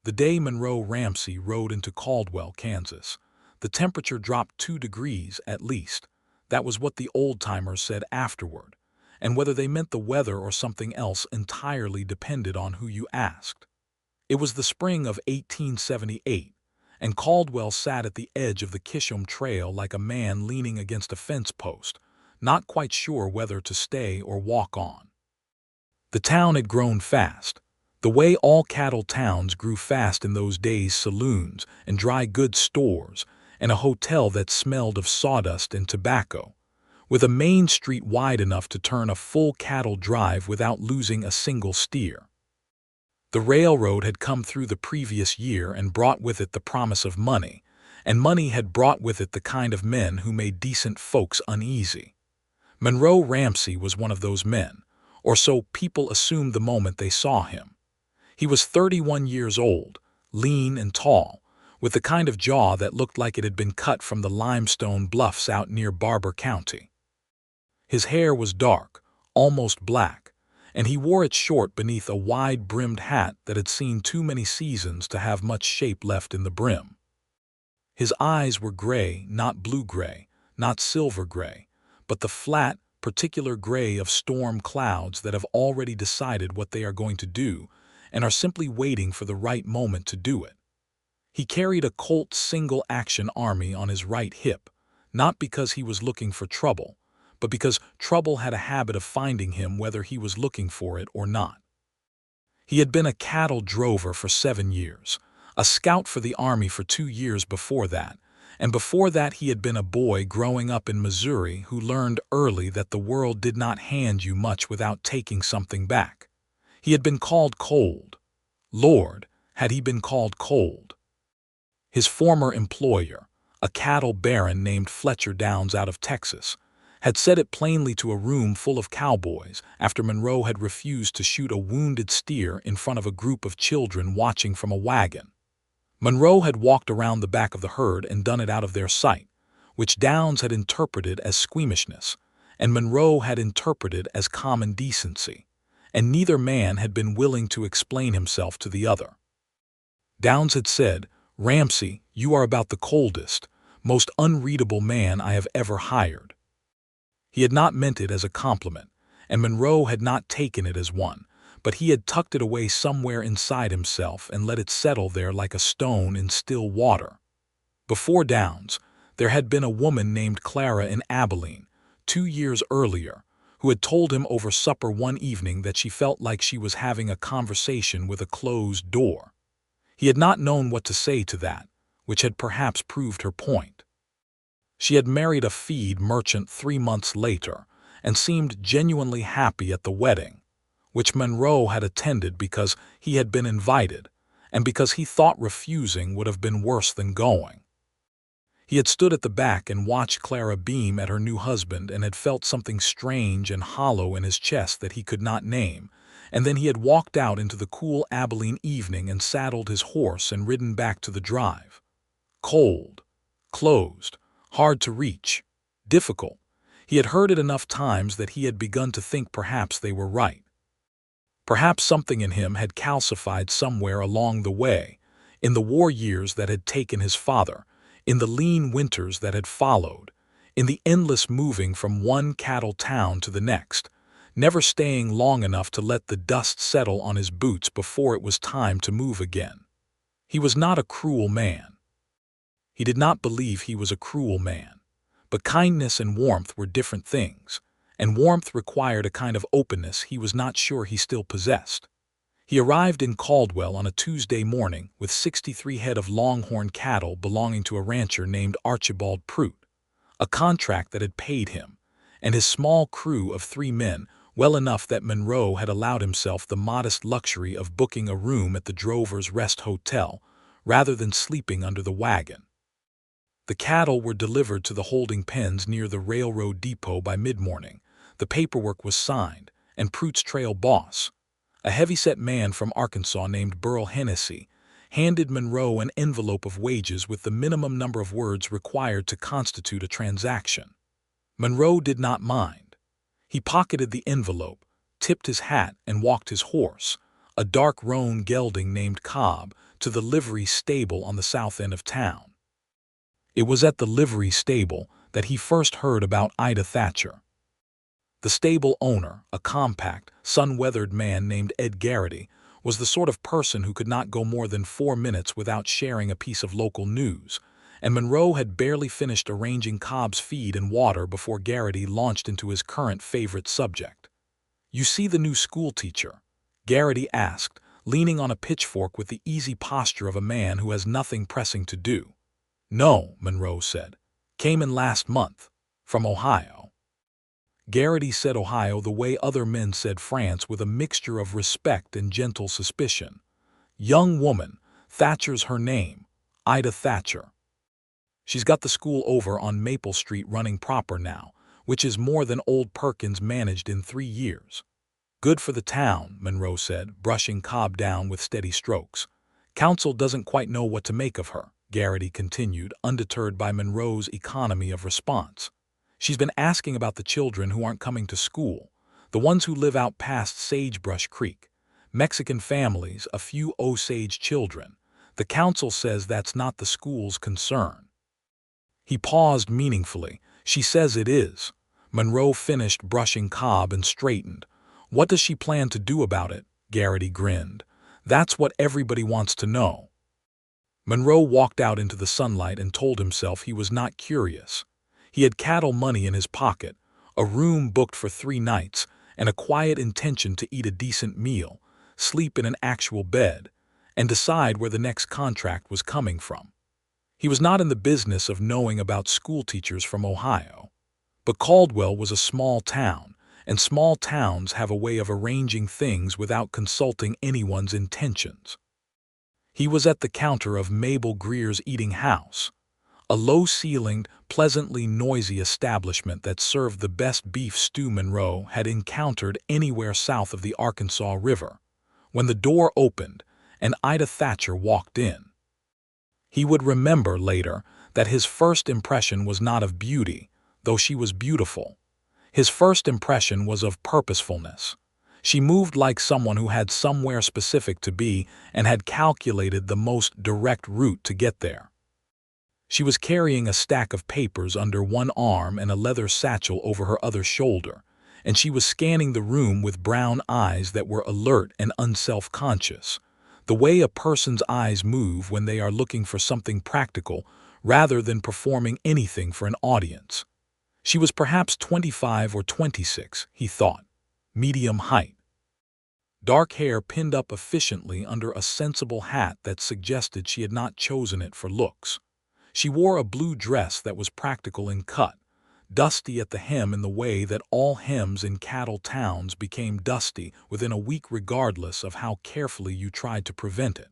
The day Monroe Ramsey rode into Caldwell, Kansas, the temperature dropped 2 degrees at least. That was what the old-timers said afterward, and whether they meant the weather or something else entirely depended on who you asked. It was the spring of 1878, and Caldwell sat at the edge of the Chisholm Trail like a man leaning against a fence post, not quite sure whether to stay or walk on. The town had grown fast, the way all cattle towns grew fast in those days: saloons and dry goods stores, and a hotel that smelled of sawdust and tobacco, with a main street wide enough to turn a full cattle drive without losing a single steer. The railroad had come through the previous year and brought with it the promise of money, and money had brought with it the kind of men who made decent folks uneasy. Monroe Ramsey was one of those men, or so people assumed the moment they saw him. He was 31 years old, lean and tall, with the kind of jaw that looked like it had been cut from the limestone bluffs out near Barber County. His hair was dark, almost black, and he wore it short beneath a wide-brimmed hat that had seen too many seasons to have much shape left in the brim. His eyes were gray, not blue-gray, not silver-gray, but the flat, particular gray of storm clouds that have already decided what they are going to do and are simply waiting for the right moment to do it. He carried a Colt single-action army on his right hip, not because he was looking for trouble, but because trouble had a habit of finding him whether he was looking for it or not. He had been a cattle drover for 7 years, a scout for the Army for 2 years before that, and before that he had been a boy growing up in Missouri who learned early that the world did not hand you much without taking something back. He had been called cold. Lord, had he been called cold. His former employer, a cattle baron named Fletcher Downs out of Texas, had said it plainly to a room full of cowboys after Monroe had refused to shoot a wounded steer in front of a group of children watching from a wagon. Monroe had walked around the back of the herd and done it out of their sight, which Downs had interpreted as squeamishness, and Monroe had interpreted as common decency, and neither man had been willing to explain himself to the other. Downs had said, "Ramsey, you are about the coldest, most unreadable man I have ever hired." He had not meant it as a compliment, and Monroe had not taken it as one, but he had tucked it away somewhere inside himself and let it settle there like a stone in still water. Before Downs, there had been a woman named Clara in Abilene, 2 years earlier, who had told him over supper one evening that she felt like she was having a conversation with a closed door. He had not known what to say to that, which had perhaps proved her point. She had married a feed merchant 3 months later and seemed genuinely happy at the wedding, which Monroe had attended because he had been invited and because he thought refusing would have been worse than going. He had stood at the back and watched Clara beam at her new husband and had felt something strange and hollow in his chest that he could not name, and then he had walked out into the cool Abilene evening and saddled his horse and ridden back to the drive. Cold, closed, hard to reach, difficult. He had heard it enough times that he had begun to think perhaps they were right. Perhaps something in him had calcified somewhere along the way, in the war years that had taken his father, in the lean winters that had followed, in the endless moving from one cattle town to the next, never staying long enough to let the dust settle on his boots before it was time to move again. He was not a cruel man. He did not believe he was a cruel man, but kindness and warmth were different things, and warmth required a kind of openness he was not sure he still possessed. He arrived in Caldwell on a Tuesday morning with 63 head of longhorn cattle belonging to a rancher named Archibald Prout, a contract that had paid him, and his small crew of 3 men, well enough that Monroe had allowed himself the modest luxury of booking a room at the Drover's Rest Hotel rather than sleeping under the wagon. The cattle were delivered to the holding pens near the railroad depot by mid-morning. The paperwork was signed, and Prout's trail boss, a heavy-set man from Arkansas named Burl Hennessy, handed Monroe an envelope of wages with the minimum number of words required to constitute a transaction. Monroe did not mind. He pocketed the envelope, tipped his hat, and walked his horse, a dark roan gelding named Cobb, to the livery stable on the south end of town. It was at the livery stable that he first heard about Ida Thatcher. The stable owner, a compact, sun-weathered man named Ed Garrity, was the sort of person who could not go more than 4 minutes without sharing a piece of local news, and Monroe had barely finished arranging Cobb's feed and water before Garrity launched into his current favorite subject. "You see the new schoolteacher?" Garrity asked, leaning on a pitchfork with the easy posture of a man who has nothing pressing to do. "No," Monroe said. "Came in last month. From Ohio." Garrity said Ohio the way other men said France, with a mixture of respect and gentle suspicion. "Young woman, Thatcher's her name, Ida Thatcher. She's got the school over on Maple Street running proper now, which is more than old Perkins managed in 3 years. Good for the town," Monroe said, brushing Cobb down with steady strokes. "Council doesn't quite know what to make of her," Garrity continued, undeterred by Monroe's economy of response. "She's been asking about the children who aren't coming to school, the ones who live out past Sagebrush Creek. Mexican families, a few Osage children. The council says that's not the school's concern." He paused meaningfully. "She says it is." Monroe finished brushing Cobb and straightened. "What does she plan to do about it?" Garrity grinned. "That's what everybody wants to know." Monroe walked out into the sunlight and told himself he was not curious. He had cattle money in his pocket, a room booked for 3 nights, and a quiet intention to eat a decent meal, sleep in an actual bed, and decide where the next contract was coming from. He was not in the business of knowing about schoolteachers from Ohio. But Caldwell was a small town, and small towns have a way of arranging things without consulting anyone's intentions. He was at the counter of Mabel Greer's eating house, a low-ceilinged, pleasantly noisy establishment that served the best beef stew Monroe had encountered anywhere south of the Arkansas River, when the door opened and Ida Thatcher walked in. He would remember later that his first impression was not of beauty, though she was beautiful. His first impression was of purposefulness. She moved like someone who had somewhere specific to be and had calculated the most direct route to get there. She was carrying a stack of papers under one arm and a leather satchel over her other shoulder, and she was scanning the room with brown eyes that were alert and unself-conscious, the way a person's eyes move when they are looking for something practical rather than performing anything for an audience. She was perhaps 25 or 26, he thought, medium height. Dark hair pinned up efficiently under a sensible hat that suggested she had not chosen it for looks. She wore a blue dress that was practical in cut, dusty at the hem in the way that all hems in cattle towns became dusty within a week regardless of how carefully you tried to prevent it.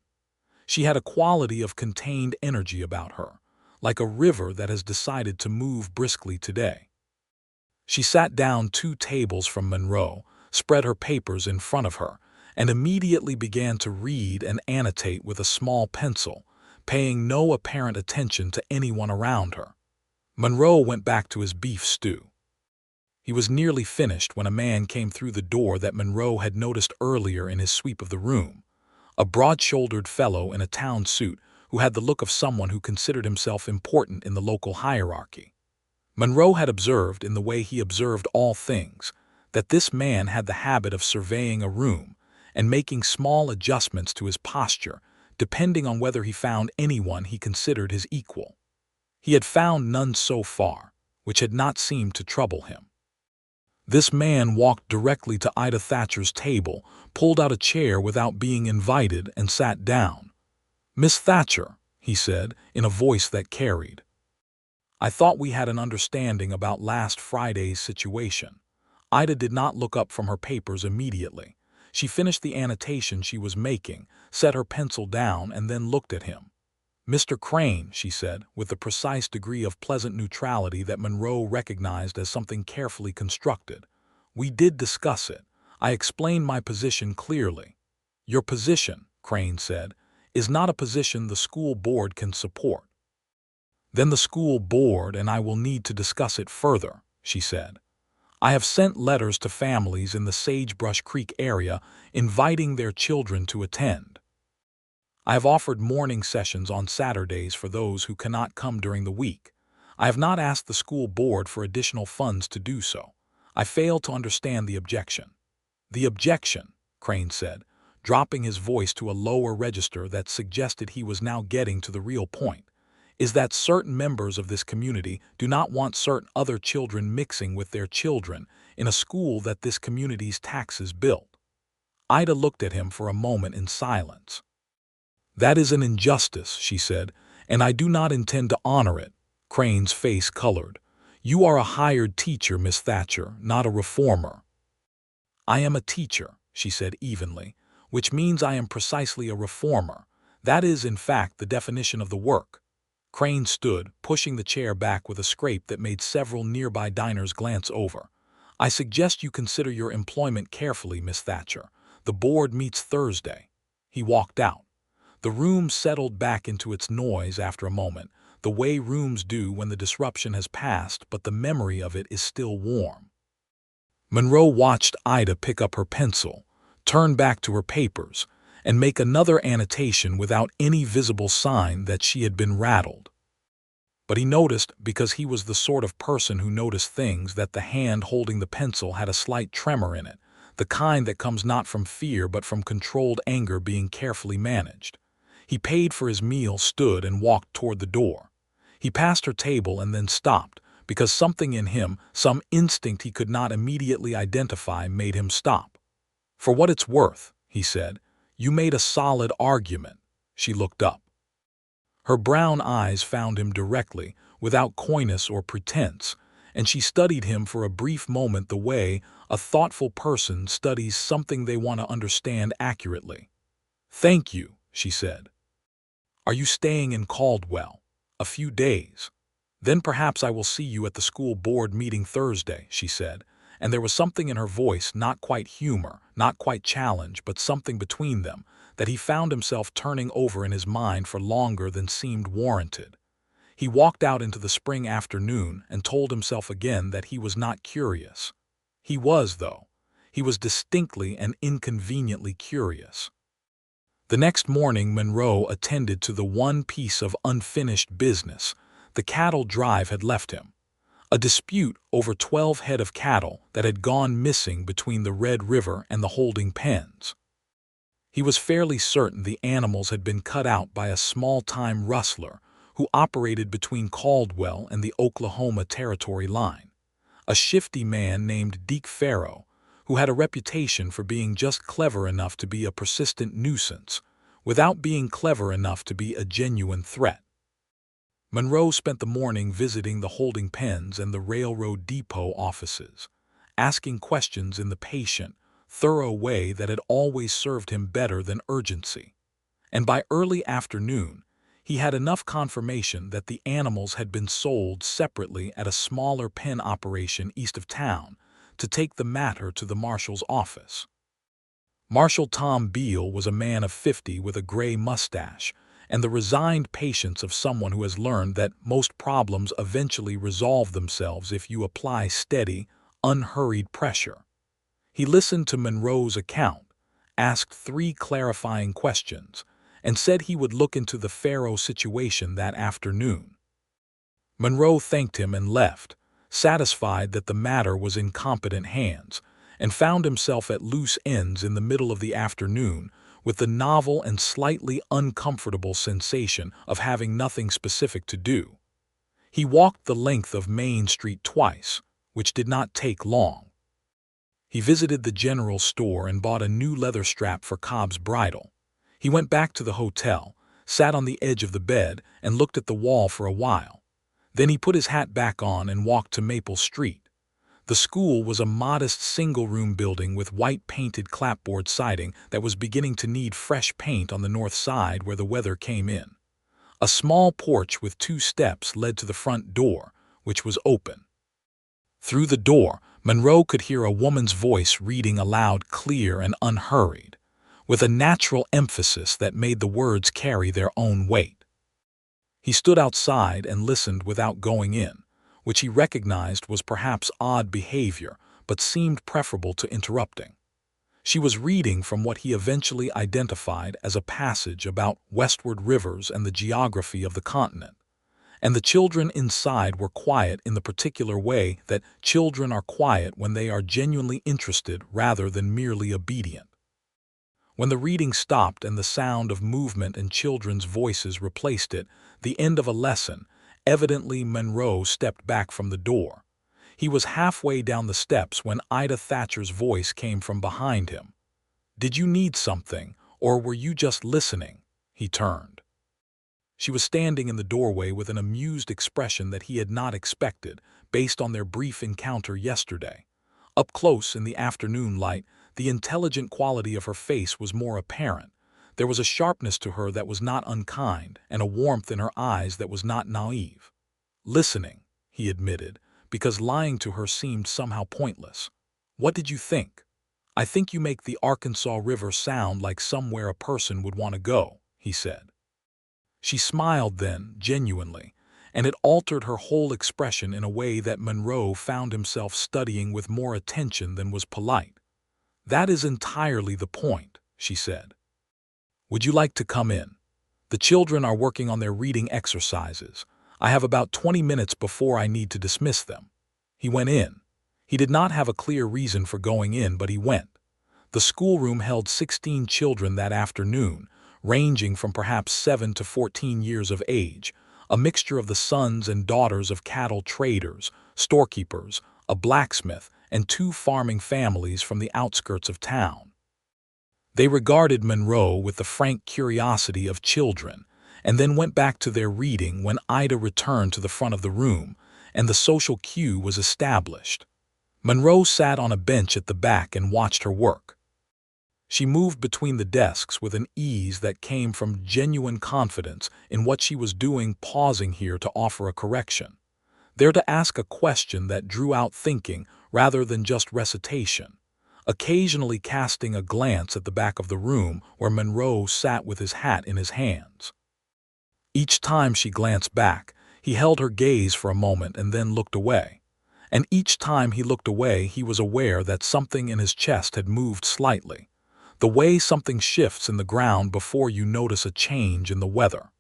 She had a quality of contained energy about her, like a river that has decided to move briskly today. She sat down 2 tables from Monroe, spread her papers in front of her, and immediately began to read and annotate with a small pencil, paying no apparent attention to anyone around her. Monroe went back to his beef stew. He was nearly finished when a man came through the door that Monroe had noticed earlier in his sweep of the room, a broad-shouldered fellow in a town suit who had the look of someone who considered himself important in the local hierarchy. Monroe had observed, in the way he observed all things, that this man had the habit of surveying a room and making small adjustments to his posture, depending on whether he found anyone he considered his equal. He had found none so far, which had not seemed to trouble him. This man walked directly to Ida Thatcher's table, pulled out a chair without being invited, and sat down. "Miss Thatcher," he said, in a voice that carried. "I thought we had an understanding about last Friday's situation." Ida did not look up from her papers immediately. She finished the annotation she was making, set her pencil down, and then looked at him. "Mr. Crane," she said, with the precise degree of pleasant neutrality that Monroe recognized as something carefully constructed, "we did discuss it. I explained my position clearly." "Your position," Crane said, "is not a position the school board can support." "Then the school board and I will need to discuss it further," she said. I have sent letters to families in the Sagebrush Creek area inviting their children to attend. I have offered morning sessions on Saturdays for those who cannot come during the week. I have not asked the school board for additional funds to do so. I fail to understand the objection. The objection, Crane said, dropping his voice to a lower register that suggested he was now getting to the real point, is that certain members of this community do not want certain other children mixing with their children in a school that this community's taxes build. Ida looked at him for a moment in silence. That is an injustice, she said, and I do not intend to honor it. Crane's face colored. You are a hired teacher, Miss Thatcher, not a reformer. I am a teacher, she said evenly, which means I am precisely a reformer. That is, in fact, the definition of the work. Crane stood, pushing the chair back with a scrape that made several nearby diners glance over. I suggest you consider your employment carefully, Miss Thatcher. The board meets Thursday. He walked out. The room settled back into its noise after a moment, the way rooms do when the disruption has passed but the memory of it is still warm. Monroe watched Ida pick up her pencil, turn back to her papers, and make another annotation without any visible sign that she had been rattled. But he noticed, because he was the sort of person who noticed things, that the hand holding the pencil had a slight tremor in it, the kind that comes not from fear but from controlled anger being carefully managed. He paid for his meal, stood, and walked toward the door. He passed her table and then stopped, because something in him, some instinct he could not immediately identify, made him stop. For what it's worth, he said, you made a solid argument. She looked up. Her brown eyes found him directly, without coyness or pretense, and she studied him for a brief moment the way a thoughtful person studies something they want to understand accurately. Thank you, she said. Are you staying in Caldwell? A few days. Then perhaps I will see you at the school board meeting Thursday, she said, and there was something in her voice, not quite humor, not quite challenge, but something between them, that he found himself turning over in his mind for longer than seemed warranted. He walked out into the spring afternoon and told himself again that he was not curious. He was, though. He was distinctly and inconveniently curious. The next morning Monroe attended to the one piece of unfinished business. The cattle drive had left him. A dispute over 12 head of cattle that had gone missing between the Red River and the holding pens. He was fairly certain the animals had been cut out by a small-time rustler who operated between Caldwell and the Oklahoma Territory line, a shifty man named Deke Farrow, who had a reputation for being just clever enough to be a persistent nuisance, without being clever enough to be a genuine threat. Monroe spent the morning visiting the holding pens and the railroad depot offices, asking questions in the patient, thorough way that had always served him better than urgency. And by early afternoon, he had enough confirmation that the animals had been sold separately at a smaller pen operation east of town to take the matter to the marshal's office. Marshal Tom Beale was a man of 50 with a gray mustache and the resigned patience of someone who has learned that most problems eventually resolve themselves if you apply steady, unhurried pressure. He listened to Monroe's account, asked 3 clarifying questions, and said he would look into the Farrow situation that afternoon. Monroe thanked him and left, satisfied that the matter was in competent hands, and found himself at loose ends in the middle of the afternoon with the novel and slightly uncomfortable sensation of having nothing specific to do. He walked the length of Main Street twice, which did not take long. He visited the general store and bought a new leather strap for Cobb's bridle. He went back to the hotel, sat on the edge of the bed, and looked at the wall for a while. Then he put his hat back on and walked to Maple Street. The school was a modest single-room building with white-painted clapboard siding that was beginning to need fresh paint on the north side where the weather came in. A small porch with 2 steps led to the front door, which was open. Through the door, Monroe could hear a woman's voice reading aloud, clear and unhurried, with a natural emphasis that made the words carry their own weight. He stood outside and listened without going in, which he recognized was perhaps odd behavior, but seemed preferable to interrupting. She was reading from what he eventually identified as a passage about westward rivers and the geography of the continent. And the children inside were quiet in the particular way that children are quiet when they are genuinely interested rather than merely obedient. When the reading stopped and the sound of movement and children's voices replaced it, the end of a lesson, evidently Monroe stepped back from the door. He was halfway down the steps when Ida Thatcher's voice came from behind him. "Did you need something, or were you just listening?" He turned. She was standing in the doorway with an amused expression that he had not expected, based on their brief encounter yesterday. Up close in the afternoon light, the intelligent quality of her face was more apparent. There was a sharpness to her that was not unkind, and a warmth in her eyes that was not naive. "Listening," he admitted, because lying to her seemed somehow pointless. "What did you think?" "I think you make the Arkansas River sound like somewhere a person would want to go," he said. She smiled then, genuinely, and it altered her whole expression in a way that Monroe found himself studying with more attention than was polite. "That is entirely the point," she said. "Would you like to come in? The children are working on their reading exercises. I have about 20 minutes before I need to dismiss them." He went in. He did not have a clear reason for going in, but he went. The schoolroom held 16 children that afternoon, ranging from perhaps 7 to 14 years of age, a mixture of the sons and daughters of cattle traders, storekeepers, a blacksmith, and 2 farming families from the outskirts of town. They regarded Monroe with the frank curiosity of children, and then went back to their reading when Ida returned to the front of the room, and the social cue was established. Monroe sat on a bench at the back and watched her work. She moved between the desks with an ease that came from genuine confidence in what she was doing, pausing here to offer a correction, there to ask a question that drew out thinking rather than just recitation, occasionally casting a glance at the back of the room where Monroe sat with his hat in his hands. Each time she glanced back, he held her gaze for a moment and then looked away. And each time he looked away, he was aware that something in his chest had moved slightly, the way something shifts in the ground before you notice a change in the weather.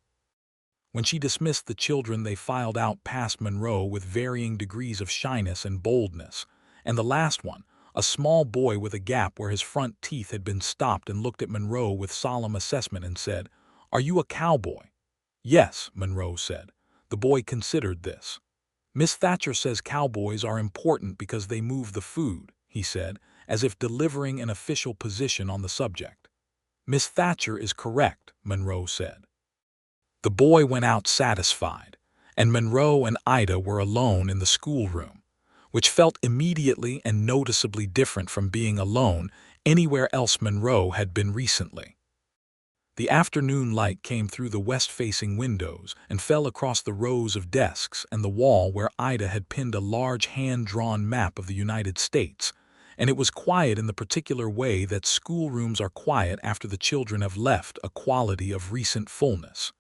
When she dismissed the children, they filed out past Monroe with varying degrees of shyness and boldness, and the last one, a small boy with a gap where his front teeth had been stopped, and looked at Monroe with solemn assessment and said, "Are you a cowboy?" "Yes," Monroe said. The boy considered this. "Miss Thatcher says cowboys are important because they move the food," he said, as if delivering an official position on the subject. "Miss Thatcher is correct," Monroe said. The boy went out satisfied, and Monroe and Ida were alone in the schoolroom, which felt immediately and noticeably different from being alone anywhere else Monroe had been recently. The afternoon light came through the west-facing windows and fell across the rows of desks and the wall where Ida had pinned a large hand-drawn map of the United States, and it was quiet in the particular way that schoolrooms are quiet after the children have left, a quality of recent fullness.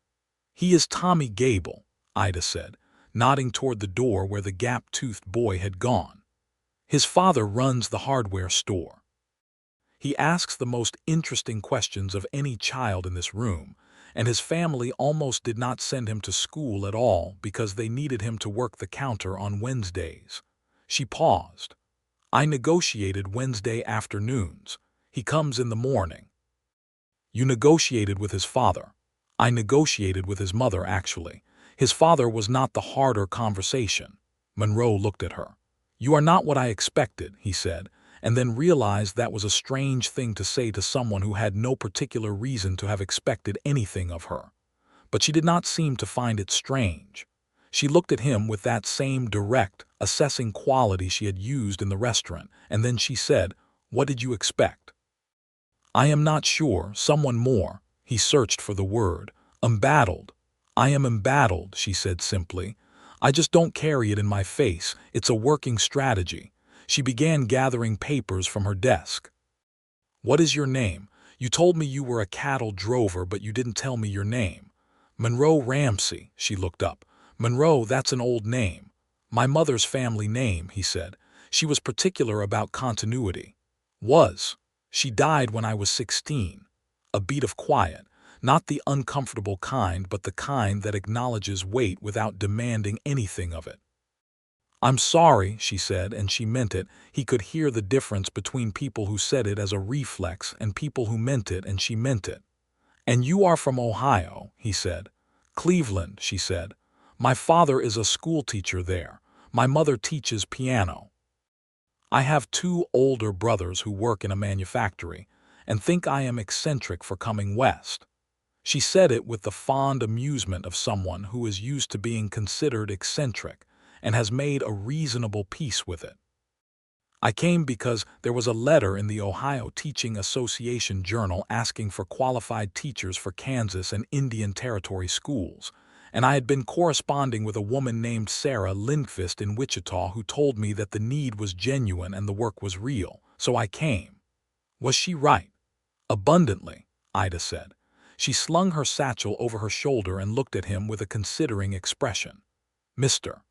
"He is Tommy Gable," Ida said, nodding toward the door where the gap-toothed boy had gone. "His father runs the hardware store. He asks the most interesting questions of any child in this room, and his family almost did not send him to school at all because they needed him to work the counter on Wednesdays." She paused. "I negotiated Wednesday afternoons. He comes in the morning." "You negotiated with his father." "I negotiated with his mother, actually. His father was not the harder conversation." Monroe looked at her. "You are not what I expected," he said, and then realized that was a strange thing to say to someone who had no particular reason to have expected anything of her. But she did not seem to find it strange. She looked at him with that same direct, assessing quality she had used in the restaurant, and then she said, "What did you expect?" "I am not sure, someone more." He searched for the word. "Embattled." "I am embattled," she said simply. "I just don't carry it in my face. It's a working strategy." She began gathering papers from her desk. "What is your name? You told me you were a cattle drover, but you didn't tell me your name." "Monroe Ramsey." She looked up. "Monroe, that's an old name." "My mother's family name," he said. She was particular about continuity. She died when I was 16. A beat of quiet, not the uncomfortable kind, but the kind that acknowledges weight without demanding anything of it. I'm sorry, she said, and she meant it. He could hear the difference between people who said it as a reflex and people who meant it, and she meant it. And you are from Ohio, he said. Cleveland, she said. My father is a schoolteacher there. My mother teaches piano. I have two older brothers who work in a manufactory and think I am eccentric for coming west. She said it with the fond amusement of someone who is used to being considered eccentric and has made a reasonable peace with it. I came because there was a letter in the Ohio Teaching Association Journal asking for qualified teachers for Kansas and Indian Territory schools, and I had been corresponding with a woman named Sarah Lindqvist in Wichita who told me that the need was genuine and the work was real, so I came. Was she right? Abundantly, Ida said. She slung her satchel over her shoulder and looked at him with a considering expression. Mr.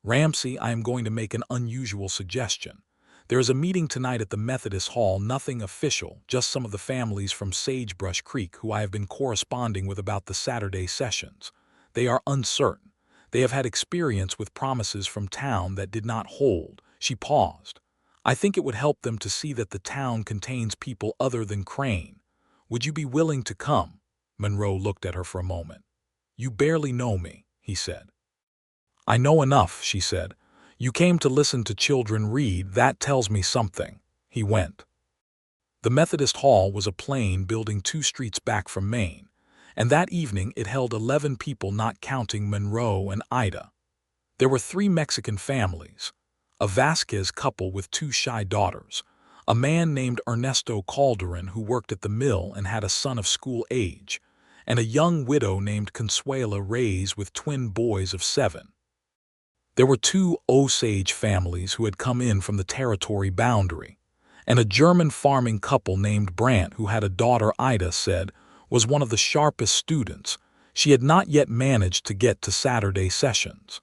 Ramsey, I am going to make an unusual suggestion. There is a meeting tonight at the Methodist Hall, nothing official, just some of the families from Sagebrush Creek who I have been corresponding with about the Saturday sessions. They are uncertain. They have had experience with promises from town that did not hold. She paused. I think it would help them to see that the town contains people other than Crane. Would you be willing to come? Monroe looked at her for a moment. You barely know me, he said. I know enough, she said. You came to listen to children read, that tells me something. He went. The Methodist Hall was a plain building 2 streets back from Main, and that evening it held 11 people not counting Monroe and Ida. There were 3 Mexican families, a Vasquez couple with 2 shy daughters, a man named Ernesto Calderon who worked at the mill and had a son of school age, and a young widow named Consuela Reyes with twin boys of 7. There were 2 Osage families who had come in from the territory boundary, and a German farming couple named Brandt who had a daughter Ida said was one of the sharpest students. She had not yet managed to get to Saturday sessions.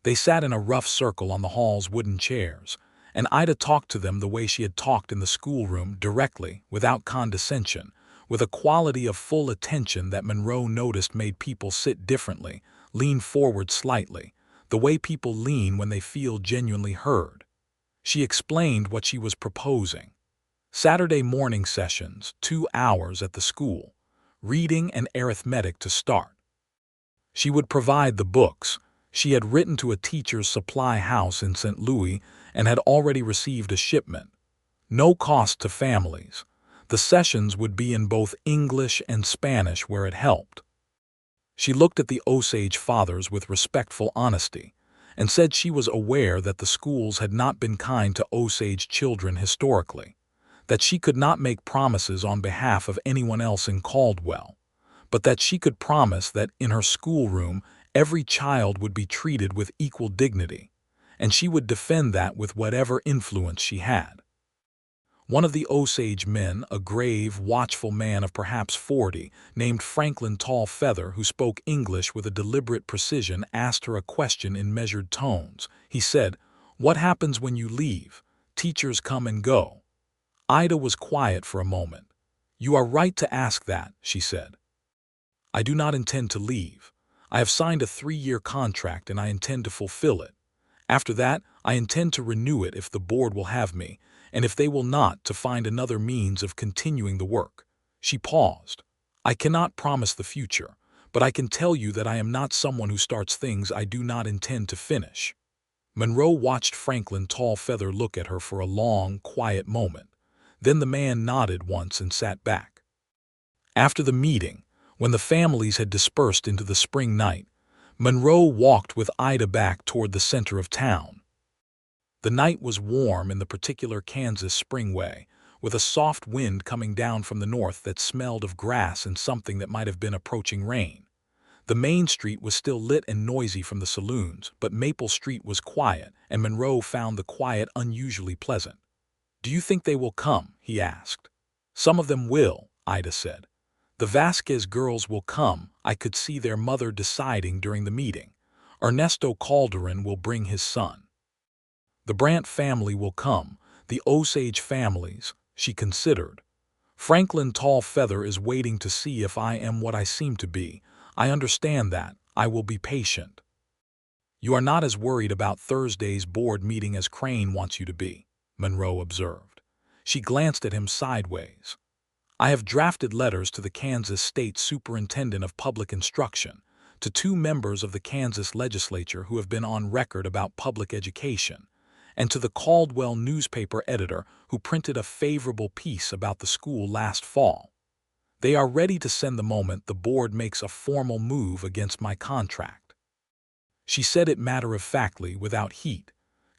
They sat in a rough circle on the hall's wooden chairs, and Ida talked to them the way she had talked in the schoolroom, directly, without condescension, with a quality of full attention that Monroe noticed made people sit differently, lean forward slightly, the way people lean when they feel genuinely heard. She explained what she was proposing. Saturday morning sessions, 2 hours at the school, reading and arithmetic to start. She would provide the books. She had written to a teacher's supply house in St. Louis and had already received a shipment. No cost to families. The sessions would be in both English and Spanish where it helped. She looked at the Osage fathers with respectful honesty and said she was aware that the schools had not been kind to Osage children historically, that she could not make promises on behalf of anyone else in Caldwell, but that she could promise that in her schoolroom every child would be treated with equal dignity, and she would defend that with whatever influence she had. One of the Osage men, a grave, watchful man of perhaps 40, named Franklin Tall Feather, who spoke English with a deliberate precision, asked her a question in measured tones. He said, "What happens when you leave? Teachers come and go." Ida was quiet for a moment. "You are right to ask that," she said. "I do not intend to leave. I have signed a 3-year contract and I intend to fulfill it. After that, I intend to renew it if the board will have me, and if they will not, to find another means of continuing the work." She paused. "I cannot promise the future, but I can tell you that I am not someone who starts things I do not intend to finish." Monroe watched Franklin Tall Feather look at her for a long, quiet moment. Then the man nodded once and sat back. After the meeting, when the families had dispersed into the spring night, Monroe walked with Ida back toward the center of town. The night was warm in the particular Kansas spring way, with a soft wind coming down from the north that smelled of grass and something that might have been approaching rain. The main street was still lit and noisy from the saloons, but Maple Street was quiet, and Monroe found the quiet unusually pleasant. "Do you think they will come?" he asked. "Some of them will," Ida said. "The Vasquez girls will come. I could see their mother deciding during the meeting. Ernesto Calderon will bring his son." The Brant family will come, the Osage families, she considered. Franklin Tallfeather is waiting to see if I am what I seem to be. I understand that. I will be patient. You are not as worried about Thursday's board meeting as Crane wants you to be, Monroe observed. She glanced at him sideways. I have drafted letters to the Kansas State Superintendent of Public Instruction, to 2 members of the Kansas legislature who have been on record about public education, and to the Caldwell newspaper editor who printed a favorable piece about the school last fall. They are ready to send the moment the board makes a formal move against my contract. She said it matter-of-factly, without heat.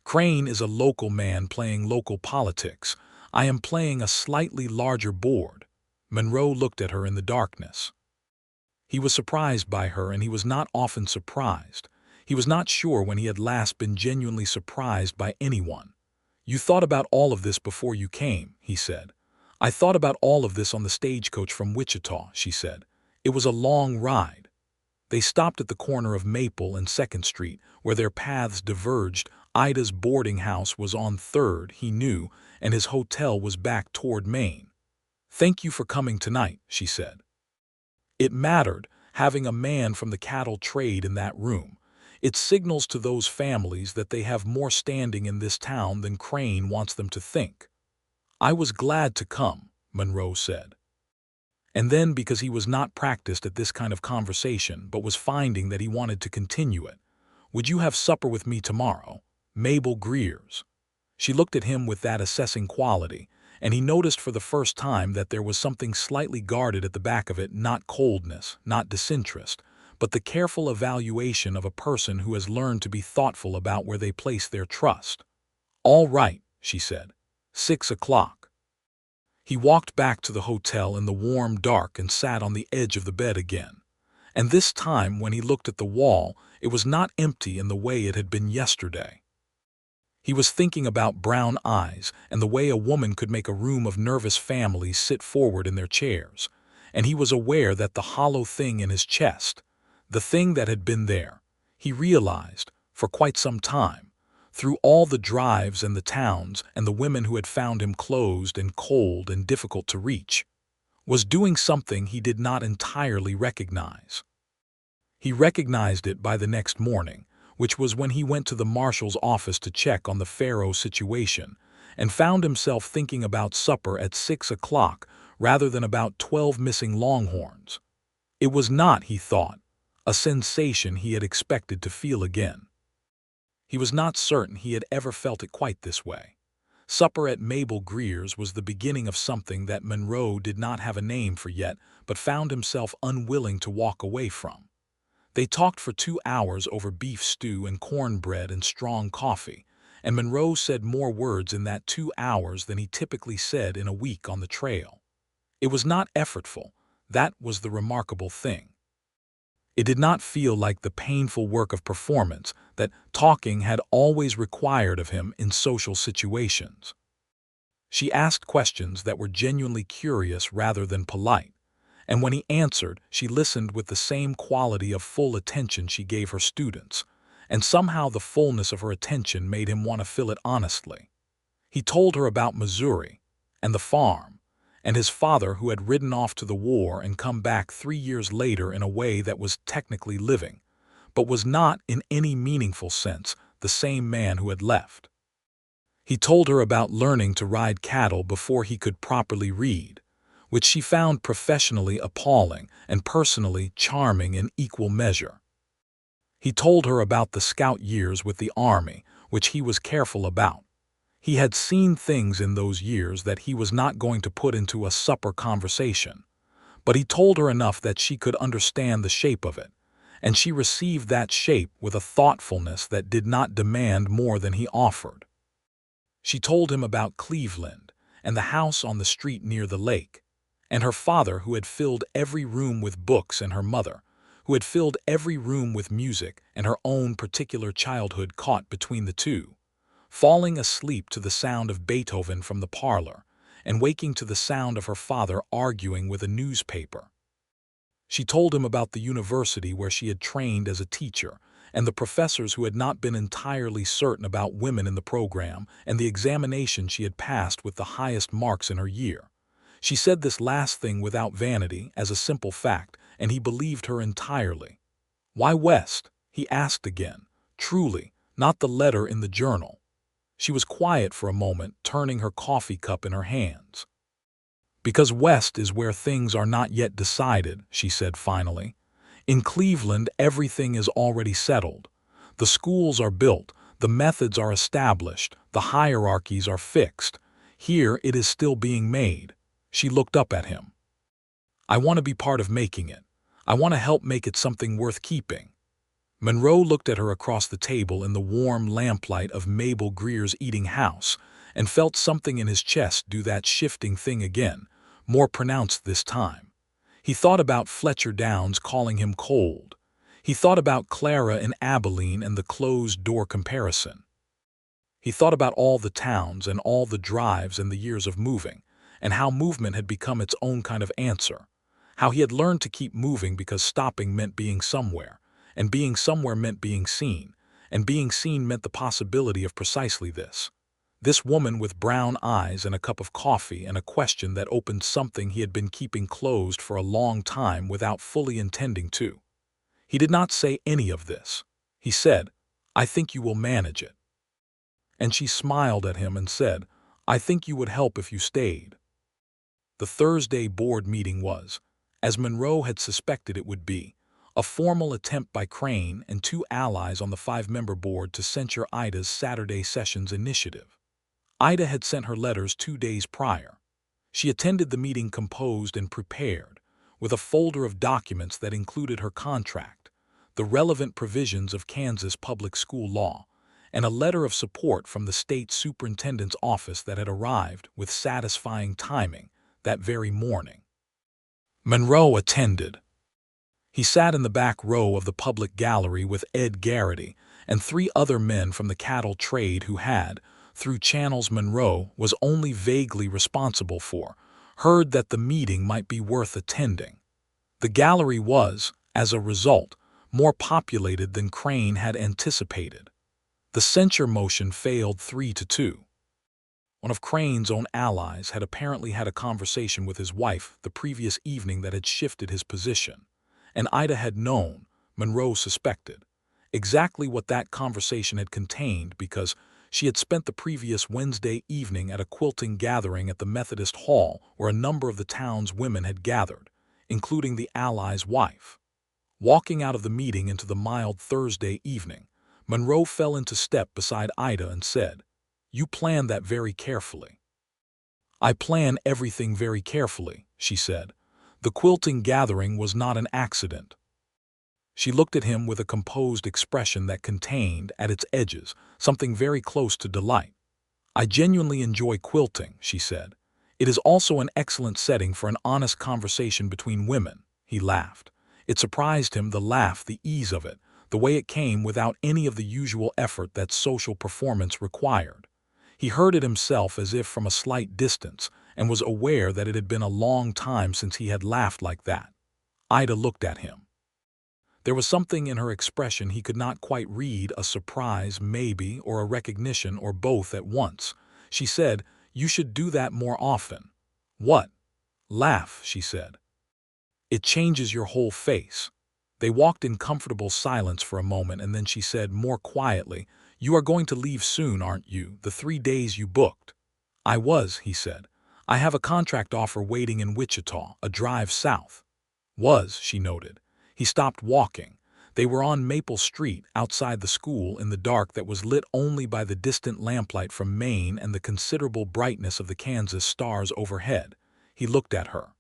Crane is a local man playing local politics. I am playing a slightly larger board. Monroe looked at her in the darkness. He was surprised by her, and he was not often surprised. He was not sure when he had last been genuinely surprised by anyone. You thought about all of this before you came, he said. I thought about all of this on the stagecoach from Wichita, she said. It was a long ride. They stopped at the corner of Maple and 2nd Street, where their paths diverged. Ida's boarding house was on 3rd, he knew, and his hotel was back toward Main. Thank you for coming tonight, she said. It mattered, having a man from the cattle trade in that room. It signals to those families that they have more standing in this town than Crane wants them to think. I was glad to come, Monroe said. And then, because he was not practiced at this kind of conversation but was finding that he wanted to continue it, would you have supper with me tomorrow? Mabel Greer's. She looked at him with that assessing quality, and he noticed for the first time that there was something slightly guarded at the back of it, not coldness, not disinterest, but the careful evaluation of a person who has learned to be thoughtful about where they place their trust. All right, she said. 6 o'clock. He walked back to the hotel in the warm dark and sat on the edge of the bed again. And this time, when he looked at the wall, it was not empty in the way it had been yesterday. He was thinking about brown eyes and the way a woman could make a room of nervous families sit forward in their chairs, and he was aware that the hollow thing in his chest, the thing that had been there, he realized, for quite some time, through all the drives and the towns and the women who had found him closed and cold and difficult to reach, was doing something he did not entirely recognize. He recognized it by the next morning, which was when he went to the marshal's office to check on the Faro situation, and found himself thinking about supper at 6 o'clock rather than about 12 missing longhorns. It was not, he thought, a sensation he had expected to feel again. He was not certain he had ever felt it quite this way. Supper at Mabel Greer's was the beginning of something that Monroe did not have a name for yet, but found himself unwilling to walk away from. They talked for 2 hours over beef stew and cornbread and strong coffee, and Monroe said more words in that 2 hours than he typically said in a week on the trail. It was not effortful. That was the remarkable thing. It did not feel like the painful work of performance that talking had always required of him in social situations. She asked questions that were genuinely curious rather than polite, and when he answered, she listened with the same quality of full attention she gave her students, and somehow the fullness of her attention made him want to fill it honestly. He told her about Missouri, and the farm, and his father who had ridden off to the war and come back 3 years later in a way that was technically living, but was not, in any meaningful sense, the same man who had left. He told her about learning to ride cattle before he could properly read, which she found professionally appalling and personally charming in equal measure. He told her about the scout years with the Army, which he was careful about. He had seen things in those years that he was not going to put into a supper conversation, but he told her enough that she could understand the shape of it, and she received that shape with a thoughtfulness that did not demand more than he offered. She told him about Cleveland and the house on the street near the lake, and her father who had filled every room with books, and her mother who had filled every room with music, and her own particular childhood caught between the two, falling asleep to the sound of Beethoven from the parlor, and waking to the sound of her father arguing with a newspaper. She told him about the university where she had trained as a teacher, and the professors who had not been entirely certain about women in the program, and the examination she had passed with the highest marks in her year. She said this last thing without vanity, as a simple fact, and he believed her entirely. "Why West?" he asked again. "Truly, not the letter in the journal." She was quiet for a moment, turning her coffee cup in her hands. "Because West is where things are not yet decided," she said finally. "In Cleveland, everything is already settled. The schools are built, the methods are established, the hierarchies are fixed. Here it is still being made." She looked up at him. "I want to be part of making it. I want to help make it something worth keeping." Monroe looked at her across the table in the warm lamplight of Mabel Greer's eating house and felt something in his chest do that shifting thing again, more pronounced this time. He thought about Fletcher Downs calling him cold. He thought about Clara in Abilene and the closed-door comparison. He thought about all the towns and all the drives and the years of moving, and how movement had become its own kind of answer. How he had learned to keep moving because stopping meant being somewhere, and being somewhere meant being seen, and being seen meant the possibility of precisely this. This woman with brown eyes and a cup of coffee and a question that opened something he had been keeping closed for a long time without fully intending to. He did not say any of this. He said, "I think you will manage it." And she smiled at him and said, "I think you would help if you stayed." The Thursday board meeting was, as Monroe had suspected it would be, a formal attempt by Crane and two allies on the 5-member board to censure Ida's Saturday Sessions initiative. Ida had sent her letters 2 days prior. She attended the meeting composed and prepared, with a folder of documents that included her contract, the relevant provisions of Kansas public school law, and a letter of support from the state superintendent's office that had arrived with satisfying timing that very morning. Monroe attended. He sat in the back row of the public gallery with Ed Garrity and 3 other men from the cattle trade who had, through channels Monroe was only vaguely responsible for, heard that the meeting might be worth attending. The gallery was, as a result, more populated than Crane had anticipated. The censure motion failed 3-2. One of Crane's own allies had apparently had a conversation with his wife the previous evening that had shifted his position. And Ida had known, Monroe suspected, exactly what that conversation had contained because she had spent the previous Wednesday evening at a quilting gathering at the Methodist Hall where a number of the town's women had gathered, including the ally's wife. Walking out of the meeting into the mild Thursday evening, Monroe fell into step beside Ida and said, "You planned that very carefully." "I plan everything very carefully," she said. "The quilting gathering was not an accident." She looked at him with a composed expression that contained, at its edges, something very close to delight. "I genuinely enjoy quilting," she said. "It is also an excellent setting for an honest conversation between women." He laughed. It surprised him, the laugh, the ease of it, the way it came without any of the usual effort that social performance required. He heard it himself as if from a slight distance, and was aware that it had been a long time since he had laughed like that. Ida looked at him. There was something in her expression he could not quite read, a surprise, maybe, or a recognition, or both at once. She said, "You should do that more often." "What?" "Laugh," she said. "It changes your whole face." They walked in comfortable silence for a moment, and then she said more quietly, "You are going to leave soon, aren't you, the 3 days you booked?" "I was," he said. "I have a contract offer waiting in Wichita, a drive south." "Was," she noted. He stopped walking. They were on Maple Street, outside the school, in the dark that was lit only by the distant lamplight from Maine and the considerable brightness of the Kansas stars overhead. He looked at her.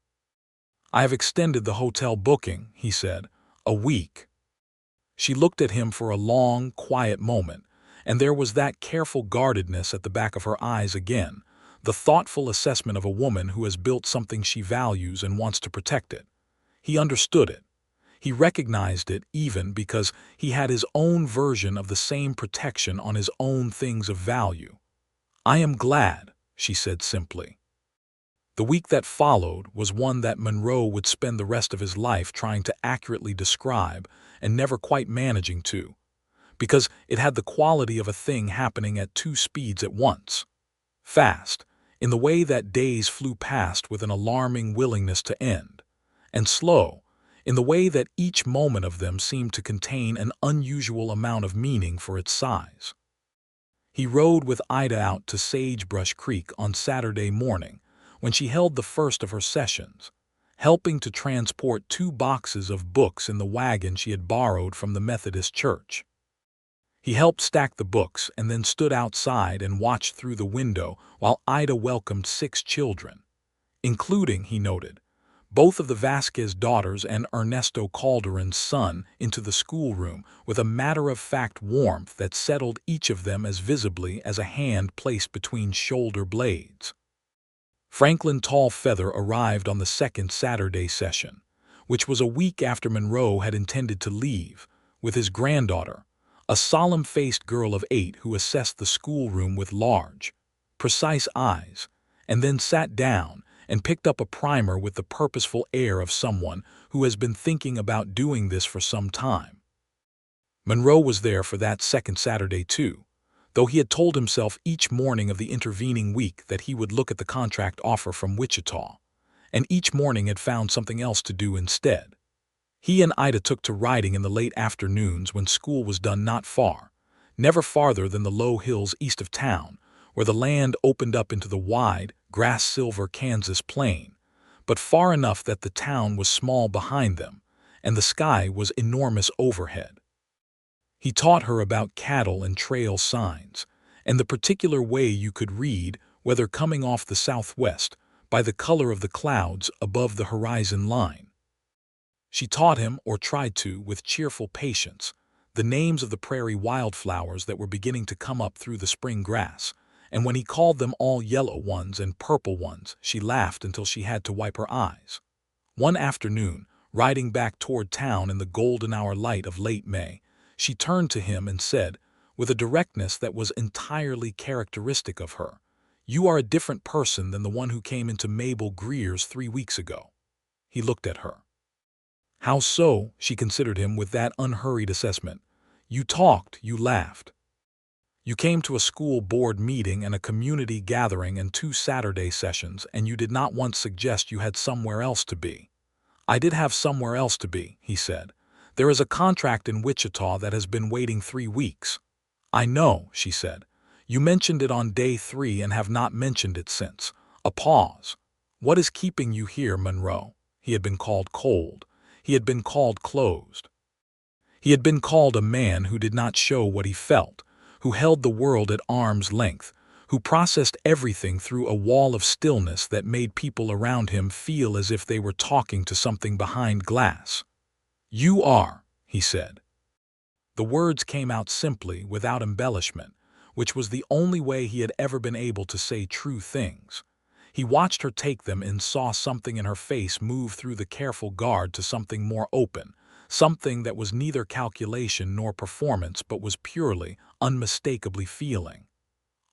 "I have extended the hotel booking," he said. "A week." She looked at him for a long, quiet moment, and there was that careful guardedness at the back of her eyes again, the thoughtful assessment of a woman who has built something she values and wants to protect it. He understood it. He recognized it even because he had his own version of the same protection on his own things of value. "I am glad," she said simply. The week that followed was one that Monroe would spend the rest of his life trying to accurately describe and never quite managing to, because it had the quality of a thing happening at two speeds at once. Fast, in the way that days flew past with an alarming willingness to end, and slow, in the way that each moment of them seemed to contain an unusual amount of meaning for its size. He rode with Ida out to Sagebrush Creek on Saturday morning, when she held the first of her sessions, helping to transport 2 boxes of books in the wagon she had borrowed from the Methodist church. He helped stack the books and then stood outside and watched through the window while Ida welcomed 6 children, including, he noted, both of the Vasquez daughters and Ernesto Calderon's son, into the schoolroom with a matter-of-fact warmth that settled each of them as visibly as a hand placed between shoulder blades. Franklin Tallfeather arrived on the second Saturday session, which was a week after Monroe had intended to leave, with his granddaughter, a solemn-faced girl of 8 who assessed the schoolroom with large, precise eyes, and then sat down and picked up a primer with the purposeful air of someone who has been thinking about doing this for some time. Monroe was there for that second Saturday too, though he had told himself each morning of the intervening week that he would look at the contract offer from Wichita, and each morning had found something else to do instead. He and Ida took to riding in the late afternoons when school was done not far, never farther than the low hills east of town, where the land opened up into the wide, grass-silver Kansas plain, but far enough that the town was small behind them, and the sky was enormous overhead. He taught her about cattle and trail signs, and the particular way you could read, whether coming off the southwest, by the color of the clouds above the horizon line. She taught him, or tried to, with cheerful patience, the names of the prairie wildflowers that were beginning to come up through the spring grass, and when he called them all yellow ones and purple ones, she laughed until she had to wipe her eyes. One afternoon, riding back toward town in the golden hour light of late May, she turned to him and said, with a directness that was entirely characteristic of her, "You are a different person than the one who came into Mabel Greer's 3 weeks ago." He looked at her. "How so?" She considered him with that unhurried assessment. "You talked, you laughed. You came to a school board meeting and a community gathering and 2 Saturday sessions, and you did not once suggest you had somewhere else to be." "I did have somewhere else to be," he said. "There is a contract in Wichita that has been waiting 3 weeks. "I know," she said. "You mentioned it on day 3 and have not mentioned it since." A pause. "What is keeping you here, Monroe?" He had been called cold. He had been called closed. He had been called a man who did not show what he felt, who held the world at arm's length, who processed everything through a wall of stillness that made people around him feel as if they were talking to something behind glass. "You are," he said. The words came out simply, without embellishment, which was the only way he had ever been able to say true things. He watched her take them and saw something in her face move through the careful guard to something more open, something that was neither calculation nor performance but was purely, unmistakably feeling.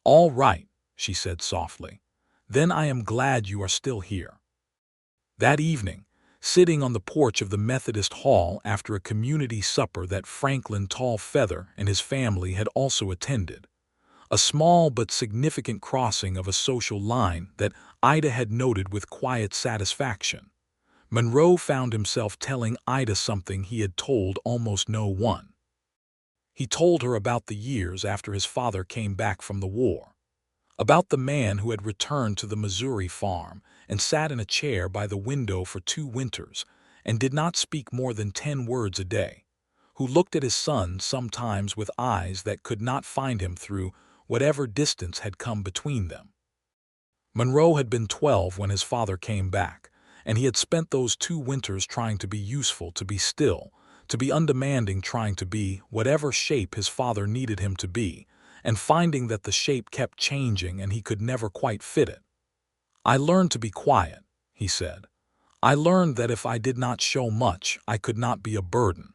"All right," she said softly. "Then I am glad you are still here." That evening, sitting on the porch of the Methodist Hall after a community supper that Franklin Tallfeather and his family had also attended, a small but significant crossing of a social line that Ida had noted with quiet satisfaction, Monroe found himself telling Ida something he had told almost no one. He told her about the years after his father came back from the war, about the man who had returned to the Missouri farm and sat in a chair by the window for 2 winters and did not speak more than 10 words a day, who looked at his son sometimes with eyes that could not find him through whatever distance had come between them. Monroe had been 12 when his father came back, and he had spent those 2 winters trying to be useful, to be still, to be undemanding, trying to be whatever shape his father needed him to be, and finding that the shape kept changing and he could never quite fit it. "I learned to be quiet," he said. "I learned that if I did not show much, I could not be a burden.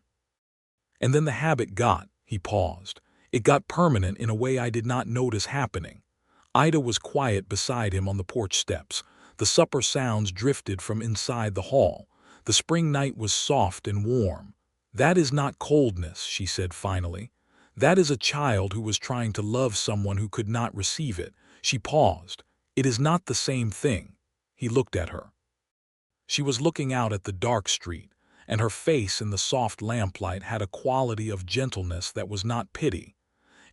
And then the habit got," he paused, "it got permanent in a way I did not notice happening." Ida was quiet beside him on the porch steps, The supper sounds drifted from inside the hall. The spring night was soft and warm. "That is not coldness," she said finally. "That is a child who was trying to love someone who could not receive it." She paused. "It is not the same thing." He looked at her. She was looking out at the dark street, and her face in the soft lamplight had a quality of gentleness that was not pity.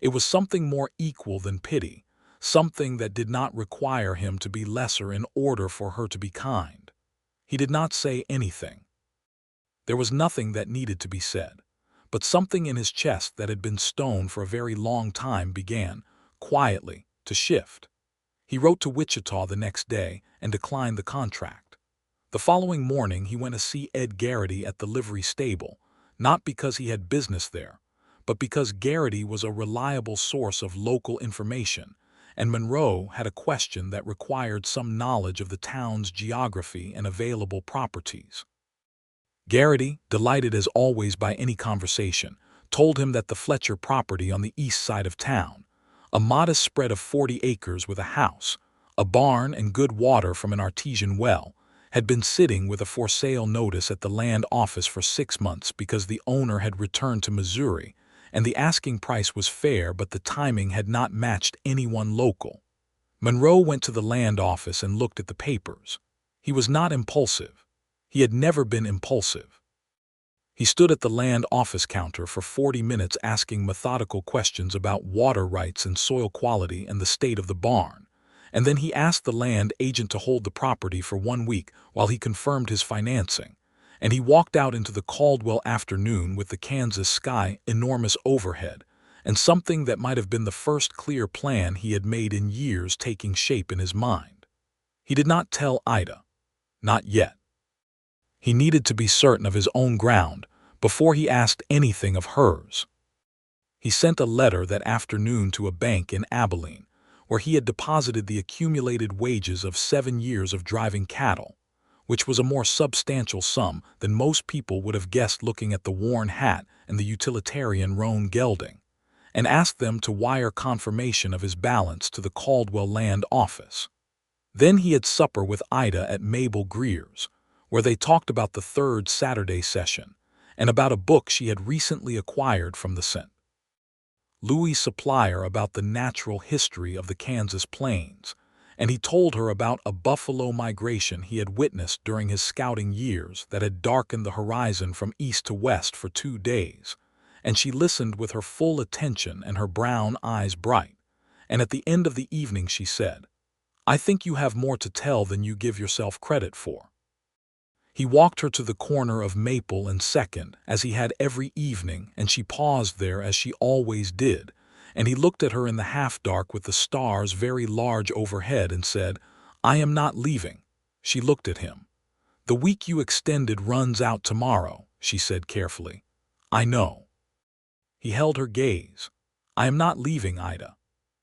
It was something more equal than pity, something that did not require him to be lesser in order for her to be kind. He did not say anything. There was nothing that needed to be said, but something in his chest that had been stone for a very long time began, quietly, to shift. He wrote to Wichita the next day and declined the contract. The following morning he went to see Ed Garrity at the livery stable, not because he had business there, but because Garrity was a reliable source of local information, and Monroe had a question that required some knowledge of the town's geography and available properties. Garrity, delighted as always by any conversation, told him that the Fletcher property on the east side of town, a modest spread of 40 acres with a house, a barn, and good water from an artesian well, had been sitting with a for sale notice at the land office for 6 months because the owner had returned to Missouri, and the asking price was fair, but the timing had not matched anyone local. Monroe went to the land office and looked at the papers. He was not impulsive. He had never been impulsive. He stood at the land office counter for 40 minutes asking methodical questions about water rights and soil quality and the state of the barn, and then he asked the land agent to hold the property for 1 week while he confirmed his financing, and he walked out into the Caldwell afternoon with the Kansas sky enormous overhead, and something that might have been the first clear plan he had made in years taking shape in his mind. He did not tell Ida. Not yet. He needed to be certain of his own ground before he asked anything of hers. He sent a letter that afternoon to a bank in Abilene, where he had deposited the accumulated wages of 7 years of driving cattle, which was a more substantial sum than most people would have guessed looking at the worn hat and the utilitarian roan gelding, and asked them to wire confirmation of his balance to the Caldwell land office. Then he had supper with Ida at Mabel Greer's, where they talked about the third Saturday session and about a book she had recently acquired from the St. Louis supplier about the natural history of the Kansas plains, and he told her about a buffalo migration he had witnessed during his scouting years that had darkened the horizon from east to west for 2 days, and she listened with her full attention and her brown eyes bright, and at the end of the evening she said, "I think you have more to tell than you give yourself credit for." He walked her to the corner of Maple and Second, as he had every evening, and she paused there as she always did, and he looked at her in the half-dark with the stars very large overhead and said, "I am not leaving." She looked at him. "The week you extended runs out tomorrow," she said carefully. "I know." He held her gaze. "I am not leaving, Ida."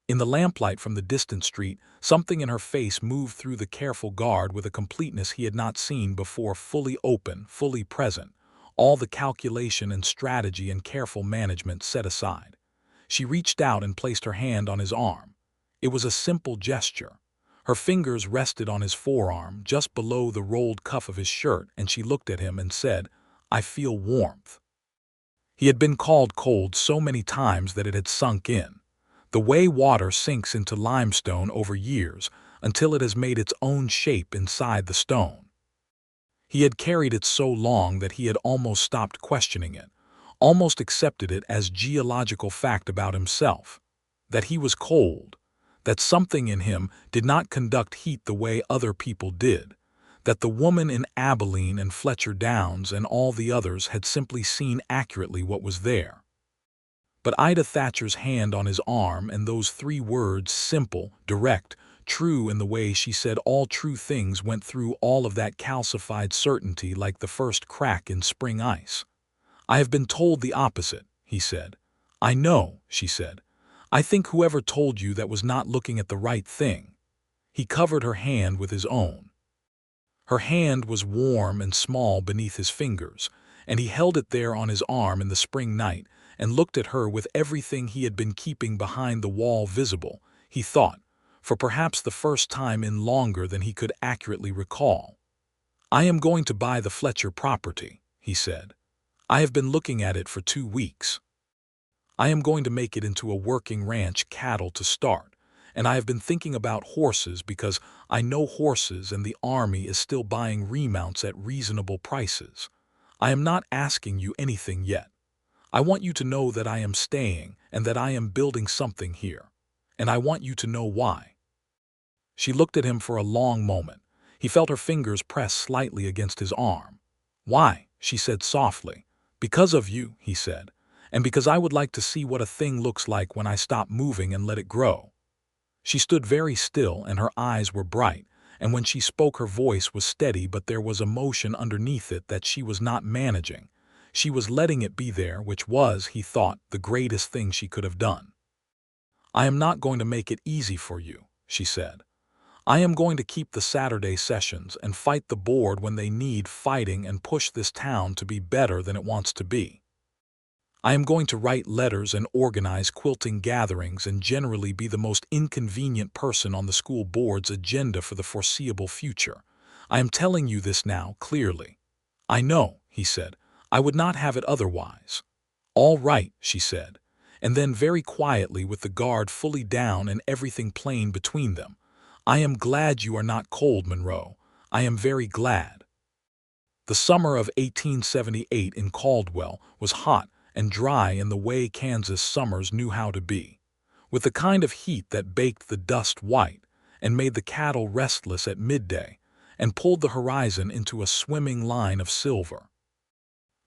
In the lamplight from the distant street, something in her face moved through the careful guard with a completeness he had not seen before, fully open, fully present, all the calculation and strategy and careful management set aside. She reached out and placed her hand on his arm. It was a simple gesture. Her fingers rested on his forearm, just below the rolled cuff of his shirt, and she looked at him and said, "I feel warmth." He had been called cold so many times that it had sunk in. The way water sinks into limestone over years until it has made its own shape inside the stone. He had carried it so long that he had almost stopped questioning it, almost accepted it as geological fact about himself, that he was cold, that something in him did not conduct heat the way other people did, that the woman in Abilene and Fletcher Downs and all the others had simply seen accurately what was there. But Ida Thatcher's hand on his arm and those 3 words, simple, direct, true in the way she said all true things, went through all of that calcified certainty like the first crack in spring ice. "I have been told the opposite," he said. "I know," she said. "I think whoever told you that was not looking at the right thing." He covered her hand with his own. Her hand was warm and small beneath his fingers, and he held it there on his arm in the spring night, and looked at her with everything he had been keeping behind the wall visible, he thought, for perhaps the first time in longer than he could accurately recall. "I am going to buy the Fletcher property," he said. "I have been looking at it for 2 weeks. I am going to make it into a working ranch cattle to start, and I have been thinking about horses because I know horses and the army is still buying remounts at reasonable prices. I am not asking you anything yet. I want you to know that I am staying and that I am building something here, and I want you to know why." She looked at him for a long moment. He felt her fingers press slightly against his arm. "Why?" she said softly. "Because of you," he said, "and because I would like to see what a thing looks like when I stop moving and let it grow." She stood very still and her eyes were bright, and when she spoke her voice was steady, but there was emotion underneath it that she was not managing. She was letting it be there, which was, he thought, the greatest thing she could have done. "I am not going to make it easy for you," she said. "I am going to keep the Saturday sessions and fight the board when they need fighting and push this town to be better than it wants to be. I am going to write letters and organize quilting gatherings and generally be the most inconvenient person on the school board's agenda for the foreseeable future. I am telling you this now clearly." "I know," he said. "I would not have it otherwise." "All right," she said, and then very quietly, with the guard fully down and everything plain between them, "I am glad you are not cold, Monroe. I am very glad." The summer of 1878 in Caldwell was hot and dry in the way Kansas summers knew how to be, with the kind of heat that baked the dust white and made the cattle restless at midday and pulled the horizon into a swimming line of silver.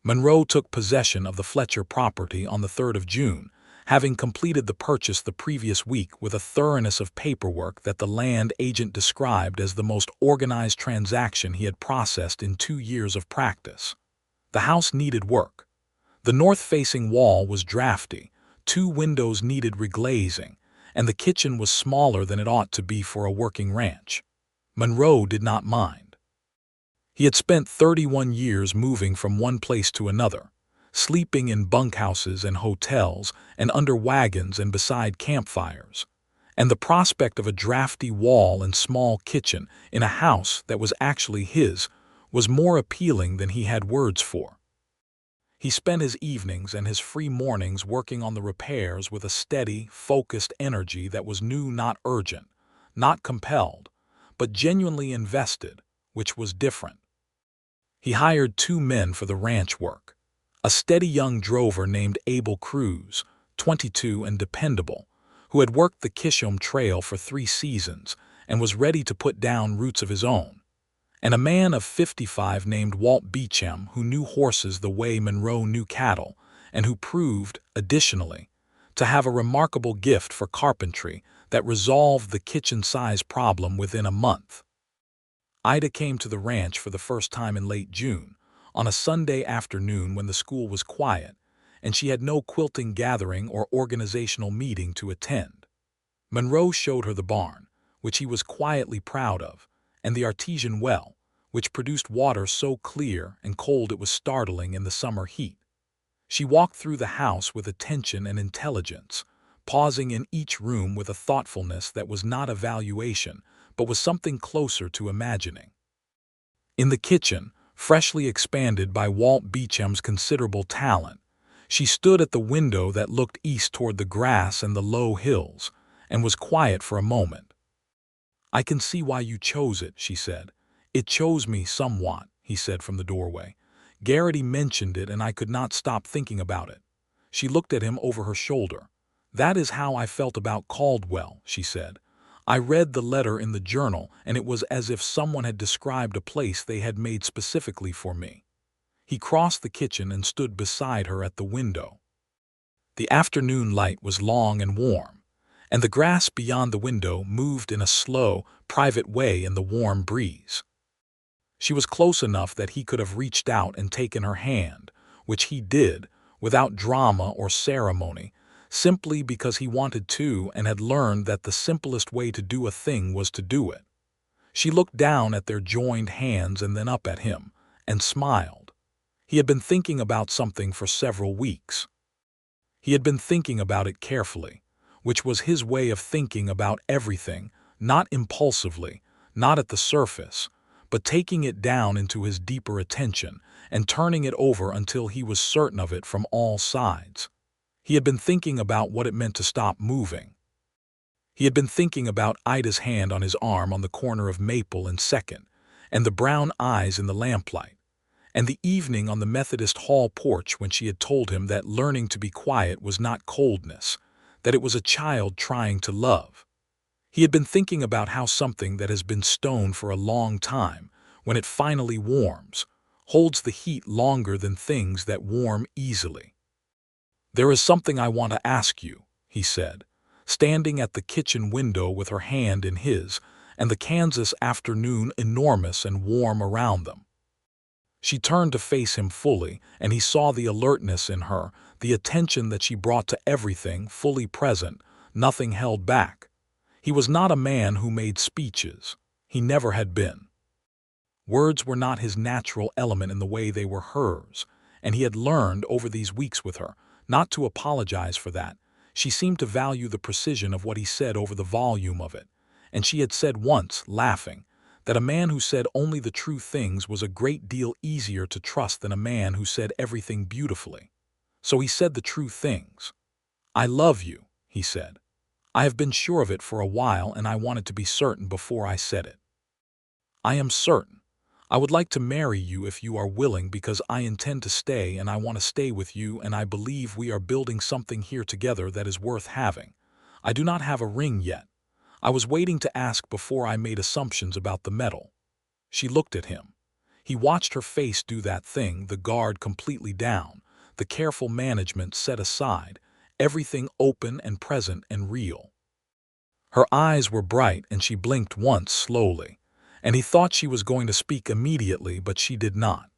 Monroe took possession of the Fletcher property on the 3rd of June, having completed the purchase the previous week with a thoroughness of paperwork that the land agent described as the most organized transaction he had processed in 2 years of practice. The house needed work. The north-facing wall was drafty, 2 windows needed reglazing, and the kitchen was smaller than it ought to be for a working ranch. Monroe did not mind. He had spent 31 years moving from one place to another, sleeping in bunkhouses and hotels and under wagons and beside campfires, and the prospect of a drafty wall and small kitchen in a house that was actually his was more appealing than he had words for. He spent his evenings and his free mornings working on the repairs with a steady, focused energy that was new, not urgent, not compelled, but genuinely invested, which was different. He hired 2 men for the ranch work. A steady young drover named Abel Cruz, 22 and dependable, who had worked the Chisholm Trail for 3 seasons and was ready to put down roots of his own, and a man of 55 named Walt Beecham who knew horses the way Monroe knew cattle and who proved, additionally, to have a remarkable gift for carpentry that resolved the kitchen-size problem within a month. Ida came to the ranch for the first time in late June, on a Sunday afternoon when the school was quiet, and she had no quilting gathering or organizational meeting to attend. Monroe showed her the barn, which he was quietly proud of, and the artesian well, which produced water so clear and cold it was startling in the summer heat. She walked through the house with attention and intelligence, pausing in each room with a thoughtfulness that was not evaluation, but was something closer to imagining. In the kitchen, freshly expanded by Walt Beecham's considerable talent, she stood at the window that looked east toward the grass and the low hills, and was quiet for a moment. "I can see why you chose it," she said. "It chose me somewhat," he said from the doorway. "Garrity mentioned it and I could not stop thinking about it." She looked at him over her shoulder. "That is how I felt about Caldwell," she said. "I read the letter in the journal and it was as if someone had described a place they had made specifically for me." He crossed the kitchen and stood beside her at the window. The afternoon light was long and warm, and the grass beyond the window moved in a slow, private way in the warm breeze. She was close enough that he could have reached out and taken her hand, which he did, without drama or ceremony, simply because he wanted to and had learned that the simplest way to do a thing was to do it. She looked down at their joined hands and then up at him, and smiled. He had been thinking about something for several weeks. He had been thinking about it carefully, which was his way of thinking about everything, not impulsively, not at the surface, but taking it down into his deeper attention and turning it over until he was certain of it from all sides. He had been thinking about what it meant to stop moving. He had been thinking about Ida's hand on his arm on the corner of Maple and Second, and the brown eyes in the lamplight, and the evening on the Methodist hall porch when she had told him that learning to be quiet was not coldness, that it was a child trying to love. He had been thinking about how something that has been stone for a long time, when it finally warms, holds the heat longer than things that warm easily. "There is something I want to ask you," he said, standing at the kitchen window with her hand in his, and the Kansas afternoon enormous and warm around them. She turned to face him fully, and he saw the alertness in her, the attention that she brought to everything, fully present, nothing held back. He was not a man who made speeches. He never had been. Words were not his natural element in the way they were hers, and he had learned over these weeks with her not to apologize for that. She seemed to value the precision of what he said over the volume of it, and she had said once, laughing, that a man who said only the true things was a great deal easier to trust than a man who said everything beautifully. So he said the true things. "I love you," he said. "I have been sure of it for a while, and I wanted to be certain before I said it. I am certain. I would like to marry you if you are willing, because I intend to stay and I want to stay with you, and I believe we are building something here together that is worth having. I do not have a ring yet. I was waiting to ask before I made assumptions about the metal." She looked at him. He watched her face do that thing, the guard completely down, the careful management set aside, everything open and present and real. Her eyes were bright, and she blinked once slowly, and he thought she was going to speak immediately, but she did not.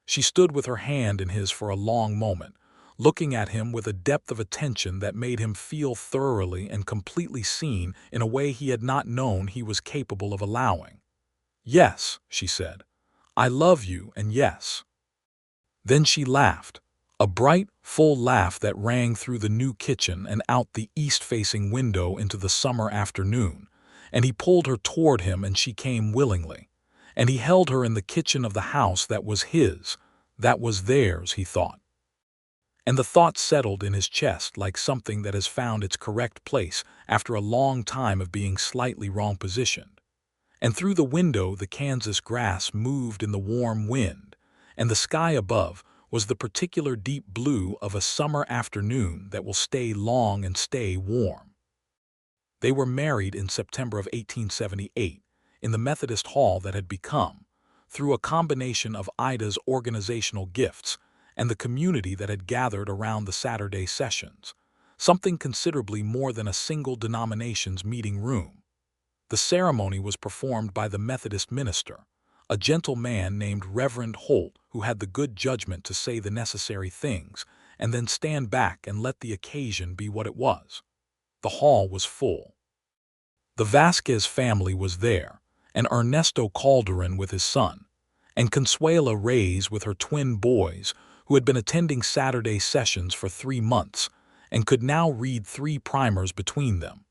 She stood with her hand in his for a long moment, looking at him with a depth of attention that made him feel thoroughly and completely seen in a way he had not known he was capable of allowing. "Yes," she said, "I love you, and yes." Then she laughed, a bright, full laugh that rang through the new kitchen and out the east-facing window into the summer afternoon, and he pulled her toward him, and she came willingly, and he held her in the kitchen of the house that was his, that was theirs, he thought. And the thought settled in his chest like something that has found its correct place after a long time of being slightly wrong-positioned. And through the window the Kansas grass moved in the warm wind, and the sky above was the particular deep blue of a summer afternoon that will stay long and stay warm. They were married in September of 1878 in the Methodist hall that had become, through a combination of Ida's organizational gifts and the community that had gathered around the Saturday sessions, something considerably more than a single denomination's meeting room. The ceremony was performed by the Methodist minister, a gentle man named Reverend Holt, who had the good judgment to say the necessary things and then stand back and let the occasion be what it was. The hall was full. The Vasquez family was there, and Ernesto Calderon with his son, and Consuela Reyes with her twin boys, who had been attending Saturday sessions for 3 months and could now read 3 primers between them.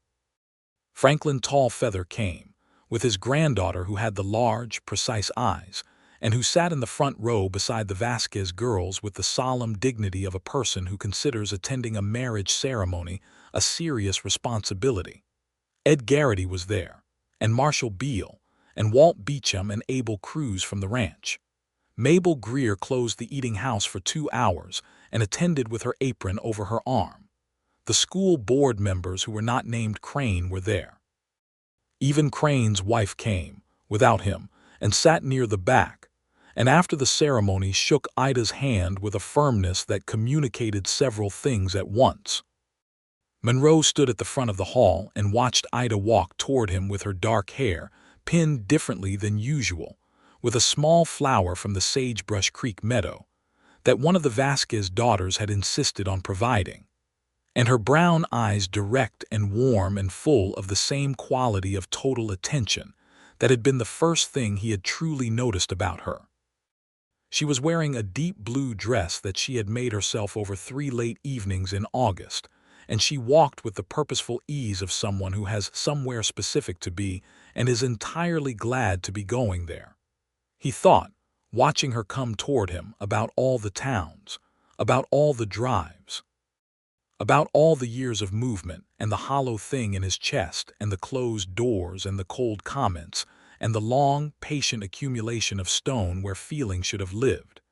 Franklin Tallfeather came, with his granddaughter who had the large, precise eyes, and who sat in the front row beside the Vasquez girls with the solemn dignity of a person who considers attending a marriage ceremony a serious responsibility. Ed Garrity was there, and Marshall Beale, and Walt Beecham and Abel Cruz from the ranch. Mabel Greer closed the eating house for 2 hours and attended with her apron over her arm. The school board members who were not named Crane were there. Even Crane's wife came, without him, and sat near the back, and after the ceremony shook Ida's hand with a firmness that communicated several things at once. Monroe stood at the front of the hall and watched Ida walk toward him with her dark hair pinned differently than usual, with a small flower from the Sagebrush Creek meadow that one of the Vasquez daughters had insisted on providing, and her brown eyes direct and warm and full of the same quality of total attention that had been the first thing he had truly noticed about her. She was wearing a deep blue dress that she had made herself over 3 late evenings in August, and she walked with the purposeful ease of someone who has somewhere specific to be and is entirely glad to be going there. He thought, watching her come toward him, about all the towns, about all the drives, about all the years of movement and the hollow thing in his chest and the closed doors and the cold comments and the long, patient accumulation of stone where feeling should have lived.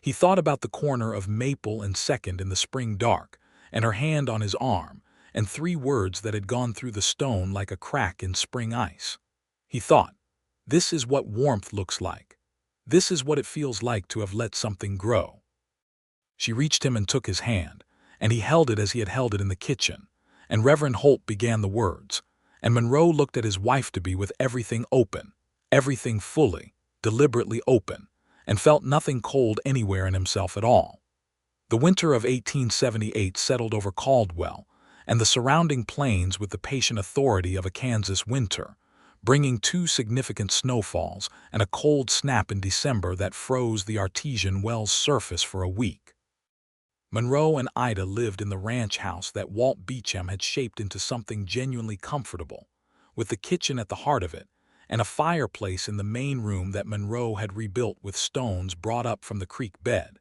He thought about the corner of Maple and Second in the spring dark, and her hand on his arm, and 3 words that had gone through the stone like a crack in spring ice. He thought, this is what warmth looks like. This is what it feels like to have let something grow. She reached him and took his hand, and he held it as he had held it in the kitchen, and Reverend Holt began the words, and Monroe looked at his wife-to-be with everything open, everything fully, deliberately open, and felt nothing cold anywhere in himself at all. The winter of 1878 settled over Caldwell and the surrounding plains with the patient authority of a Kansas winter, bringing 2 significant snowfalls and a cold snap in December that froze the artesian well's surface for a week. Monroe and Ida lived in the ranch house that Walt Beecham had shaped into something genuinely comfortable, with the kitchen at the heart of it, and a fireplace in the main room that Monroe had rebuilt with stones brought up from the creek bed,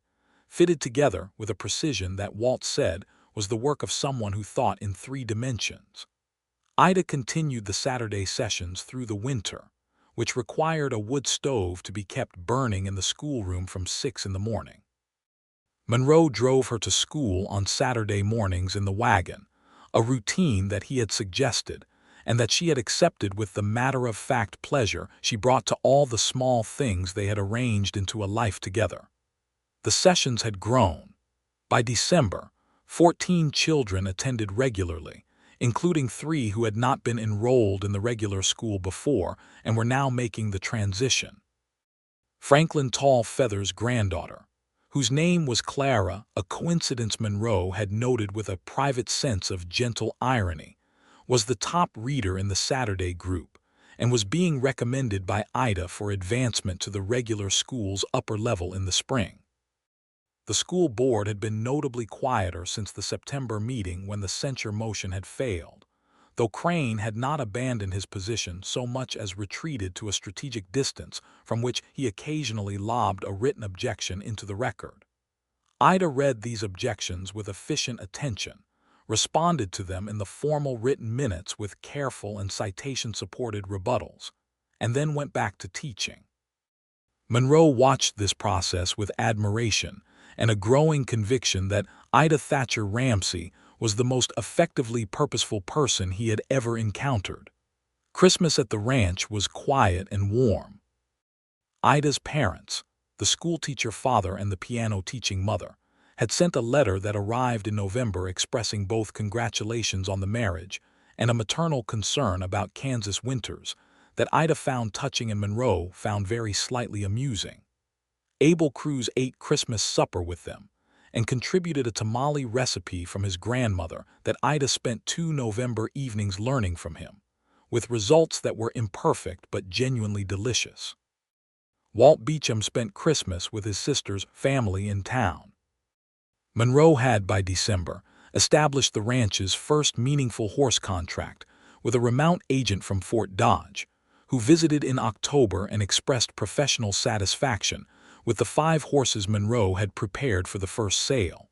fitted together with a precision that Walt said was the work of someone who thought in 3 dimensions. Ida continued the Saturday sessions through the winter, which required a wood stove to be kept burning in the schoolroom from 6 in the morning. Monroe drove her to school on Saturday mornings in the wagon, a routine that he had suggested and that she had accepted with the matter-of-fact pleasure she brought to all the small things they had arranged into a life together. The sessions had grown. By December, 14 children attended regularly, including 3 who had not been enrolled in the regular school before and were now making the transition. Franklin Tall Feather's granddaughter, whose name was Clara, a coincidence Monroe had noted with a private sense of gentle irony, was the top reader in the Saturday group and was being recommended by Ida for advancement to the regular school's upper level in the spring. The school board had been notably quieter since the September meeting when the censure motion had failed, though Crane had not abandoned his position so much as retreated to a strategic distance from which he occasionally lobbed a written objection into the record. Ida read these objections with efficient attention, responded to them in the formal written minutes with careful and citation-supported rebuttals, and then went back to teaching. Monroe watched this process with admiration and a growing conviction that Ida Thatcher Ramsey was the most effectively purposeful person he had ever encountered. Christmas at the ranch was quiet and warm. Ida's parents, the schoolteacher father and the piano-teaching mother, had sent a letter that arrived in November expressing both congratulations on the marriage and a maternal concern about Kansas winters that Ida found touching and Monroe found very slightly amusing. Abel Cruz ate Christmas supper with them and contributed a tamale recipe from his grandmother that Ida spent 2 November evenings learning from him, with results that were imperfect but genuinely delicious. Walt Beecham spent Christmas with his sister's family in town. Monroe had, by December, established the ranch's first meaningful horse contract with a remount agent from Fort Dodge, who visited in October and expressed professional satisfaction with the 5 horses Monroe had prepared for the first sale.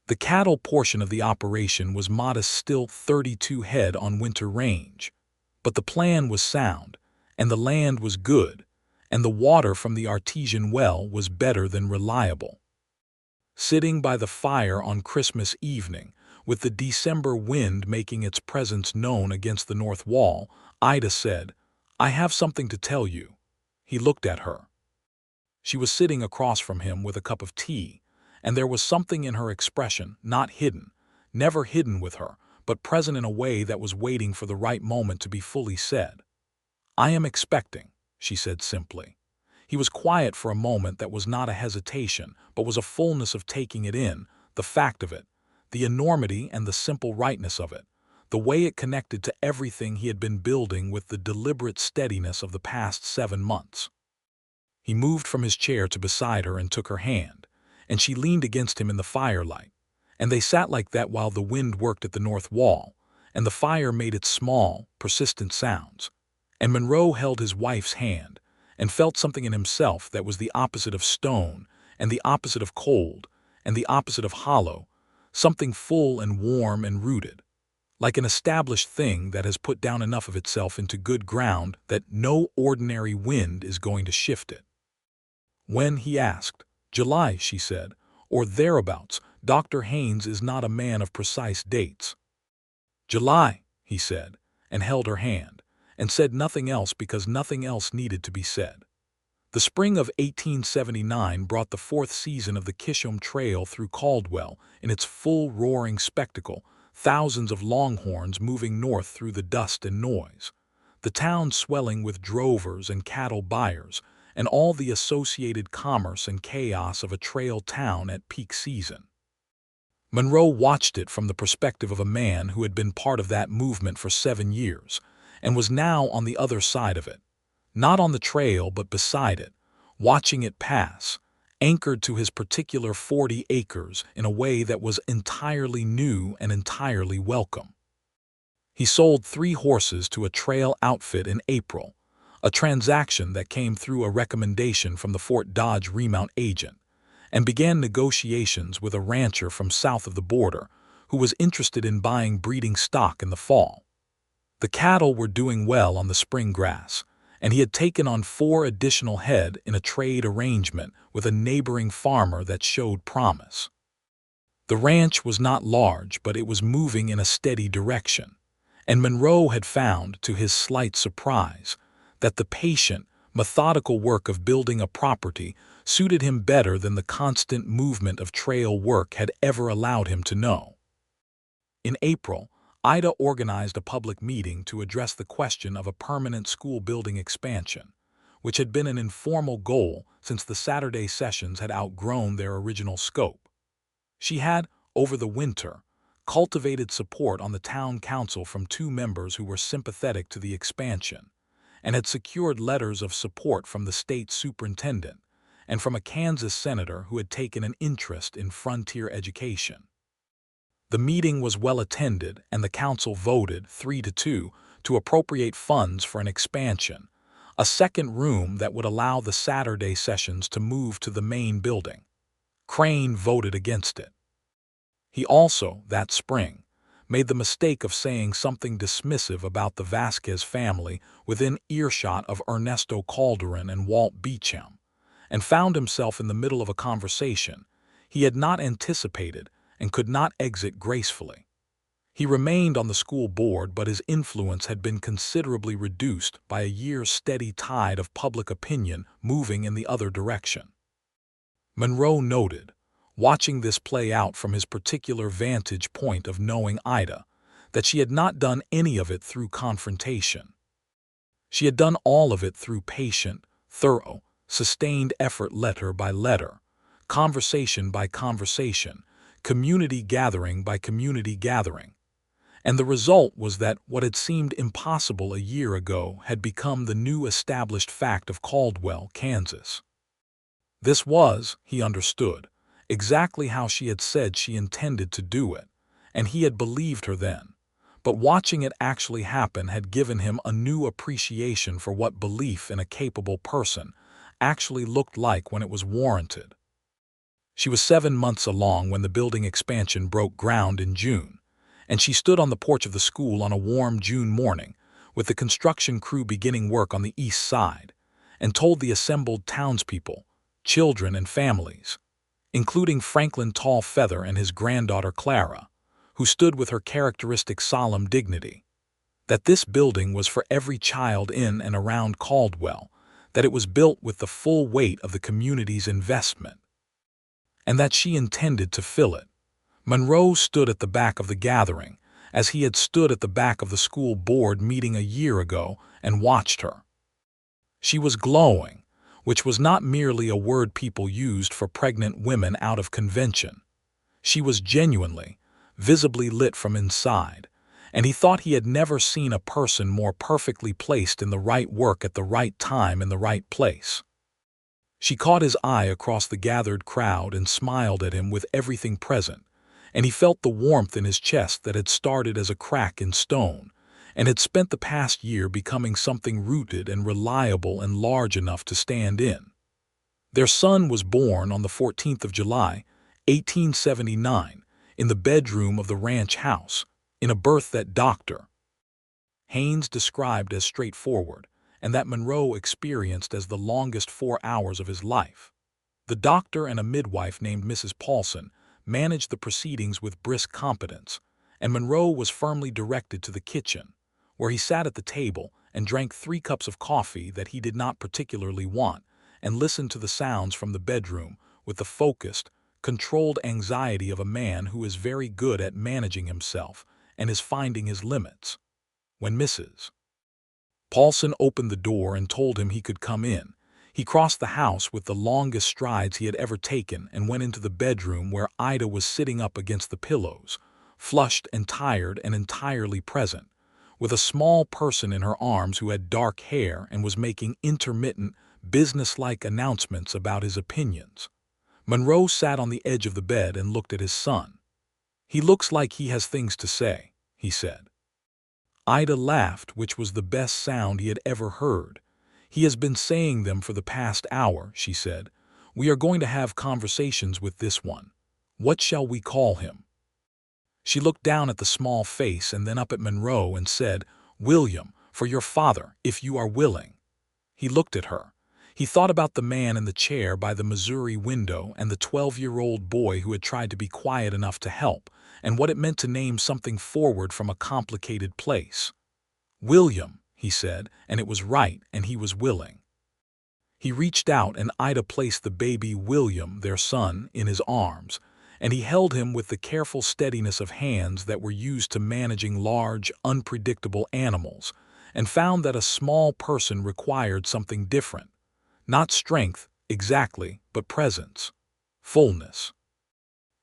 The cattle portion of the operation was modest, still 32 head on winter range, but the plan was sound, and the land was good, and the water from the artesian well was better than reliable. Sitting by the fire on Christmas evening, with the December wind making its presence known against the north wall, Ida said, "I have something to tell you." He looked at her. She was sitting across from him with a cup of tea, and there was something in her expression, not hidden, never hidden with her, but present in a way that was waiting for the right moment to be fully said. "I am expecting," she said simply. He was quiet for a moment. That was not a hesitation, but was a fullness of taking it in, the fact of it, the enormity and the simple rightness of it, the way it connected to everything he had been building with the deliberate steadiness of the past 7 months. He moved from his chair to beside her and took her hand, and she leaned against him in the firelight, And they sat like that while the wind worked at the north wall, and the fire made its small, persistent sounds. And Monroe held his wife's hand, and felt something in himself that was the opposite of stone, and the opposite of cold, and the opposite of hollow, something full and warm and rooted, like an established thing that has put down enough of itself into good ground that no ordinary wind is going to shift it. When he asked, "July," she said, "or thereabouts, Dr. Haynes is not a man of precise dates." "July," he said, and held her hand, and said nothing else because nothing else needed to be said. The spring of 1879 brought the fourth season of the Chisholm Trail through Caldwell in its full roaring spectacle, thousands of longhorns moving north through the dust and noise, the town swelling with drovers and cattle buyers, and all the associated commerce and chaos of a trail town at peak season. Monroe watched it from the perspective of a man who had been part of that movement for 7 years, and was now on the other side of it, not on the trail but beside it, watching it pass, anchored to his particular 40 acres in a way that was entirely new and entirely welcome. He sold 3 horses to a trail outfit in April, a transaction that came through a recommendation from the Fort Dodge remount agent, and began negotiations with a rancher from south of the border who was interested in buying breeding stock in the fall. The cattle were doing well on the spring grass, and he had taken on 4 additional head in a trade arrangement with a neighboring farmer that showed promise. The ranch was not large, but it was moving in a steady direction, and Monroe had found, to his slight surprise, that the patient, methodical work of building a property suited him better than the constant movement of trail work had ever allowed him to know. In April, Ida organized a public meeting to address the question of a permanent school building expansion, which had been an informal goal since the Saturday sessions had outgrown their original scope. She had, over the winter, cultivated support on the town council from 2 members who were sympathetic to the expansion, and had secured letters of support from the state superintendent and from a Kansas senator who had taken an interest in frontier education. The meeting was well attended, and the council voted 3-2 to appropriate funds for an expansion, a second room that would allow the Saturday sessions to move to the main building. Crane voted against it. He also, that spring, made the mistake of saying something dismissive about the Vasquez family within earshot of Ernesto Calderon and Walt Beecham, and found himself in the middle of a conversation he had not anticipated and could not exit gracefully. He remained on the school board, but his influence had been considerably reduced by a year's steady tide of public opinion moving in the other direction. Monroe noted, watching this play out from his particular vantage point of knowing Ida, that she had not done any of it through confrontation. She had done all of it through patient, thorough, sustained effort, letter by letter, conversation by conversation, community gathering by community gathering. And the result was that what had seemed impossible a year ago had become the new established fact of Caldwell, Kansas. This was, he understood, exactly how she had said she intended to do it, and he had believed her then. But watching it actually happen had given him a new appreciation for what belief in a capable person actually looked like when it was warranted. She was 7 months along when the building expansion broke ground in June, and she stood on the porch of the school on a warm June morning, with the construction crew beginning work on the east side, and told the assembled townspeople, children and families, including Franklin Tallfeather and his granddaughter Clara, who stood with her characteristic solemn dignity, that this building was for every child in and around Caldwell, that it was built with the full weight of the community's investment, and that she intended to fill it. Monroe stood at the back of the gathering, as he had stood at the back of the school board meeting a year ago, and watched her. She was glowing, which was not merely a word people used for pregnant women out of convention. She was genuinely, visibly lit from inside, and he thought he had never seen a person more perfectly placed in the right work at the right time in the right place. She caught his eye across the gathered crowd and smiled at him with everything present, and he felt the warmth in his chest that had started as a crack in stone, and had spent the past year becoming something rooted and reliable and large enough to stand in. Their son was born on the 14th of July, 1879, in the bedroom of the ranch house, in a birth that Dr. Haynes described as straightforward, and that Monroe experienced as the longest 4 hours of his life. The doctor and a midwife named Mrs. Paulson managed the proceedings with brisk competence, and Monroe was firmly directed to the kitchen, where he sat at the table and drank 3 cups of coffee that he did not particularly want, and listened to the sounds from the bedroom with the focused, controlled anxiety of a man who is very good at managing himself and is finding his limits. When Mrs. Paulson opened the door and told him he could come in, he crossed the house with the longest strides he had ever taken and went into the bedroom where Ida was sitting up against the pillows, flushed and tired and entirely present, with a small person in her arms who had dark hair and was making intermittent, businesslike announcements about his opinions. Monroe sat on the edge of the bed and looked at his son. "He looks like he has things to say," he said. Ida laughed, which was the best sound he had ever heard. "He has been saying them for the past hour," she said. "We are going to have conversations with this one. What shall we call him?" She looked down at the small face and then up at Monroe and said, "William, for your father, if you are willing." He looked at her. He thought about the man in the chair by the Missouri window and the 12-year-old boy who had tried to be quiet enough to help, and what it meant to name something forward from a complicated place. "William," he said, and it was right, and he was willing. He reached out and Ida placed the baby William, their son, in his arms, and he held him with the careful steadiness of hands that were used to managing large, unpredictable animals, and found that a small person required something different. Not strength, exactly, but presence. Fullness.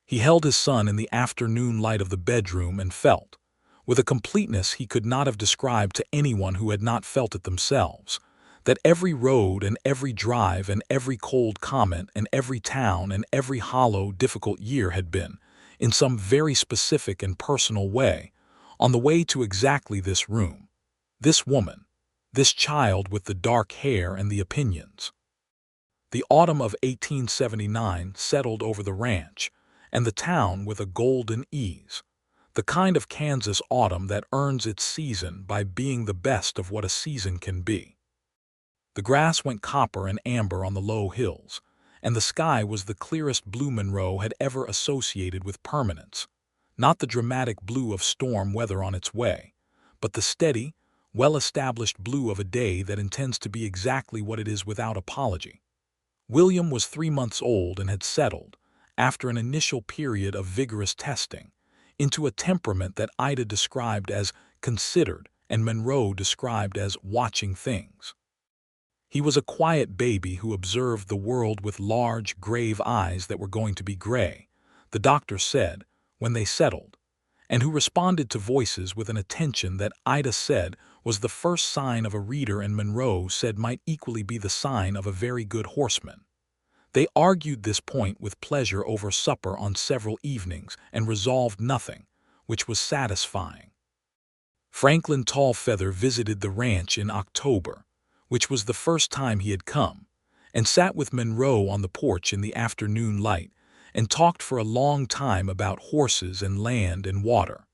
He held his son in the afternoon light of the bedroom and felt, with a completeness he could not have described to anyone who had not felt it themselves, that every road and every drive and every cold comment and every town and every hollow, difficult year had been, in some very specific and personal way, on the way to exactly this room, this woman, this child with the dark hair and the opinions. The autumn of 1879 settled over the ranch, and the town with a golden ease, the kind of Kansas autumn that earns its season by being the best of what a season can be. The grass went copper and amber on the low hills, and the sky was the clearest blue Monroe had ever associated with permanence, not the dramatic blue of storm weather on its way, but the steady, well-established blue of a day that intends to be exactly what it is without apology. William was 3 months old and had settled, after an initial period of vigorous testing, into a temperament that Ida described as considered and Monroe described as watching things. He was a quiet baby who observed the world with large, grave eyes that were going to be gray, the doctor said, when they settled, and who responded to voices with an attention that Ida said was the first sign of a reader and Monroe said might equally be the sign of a very good horseman. They argued this point with pleasure over supper on several evenings and resolved nothing, which was satisfying. Franklin Tallfeather visited the ranch in October, which was the first time he had come, and sat with Monroe on the porch in the afternoon light and talked for a long time about horses and land and water.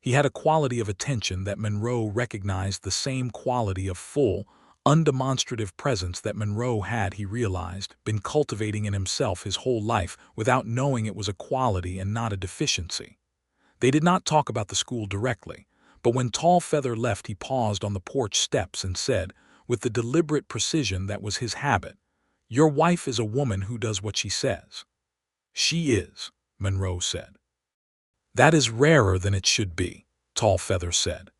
He had a quality of attention that Monroe recognized, the same quality of full, undemonstrative presence that Monroe had, he realized, been cultivating in himself his whole life without knowing it was a quality and not a deficiency. They did not talk about the school directly, but when Tallfeather left he paused on the porch steps and said, with the deliberate precision that was his habit, "Your wife is a woman who does what she says." "She is," Monroe said. "That is rarer than it should be," Tallfeather said.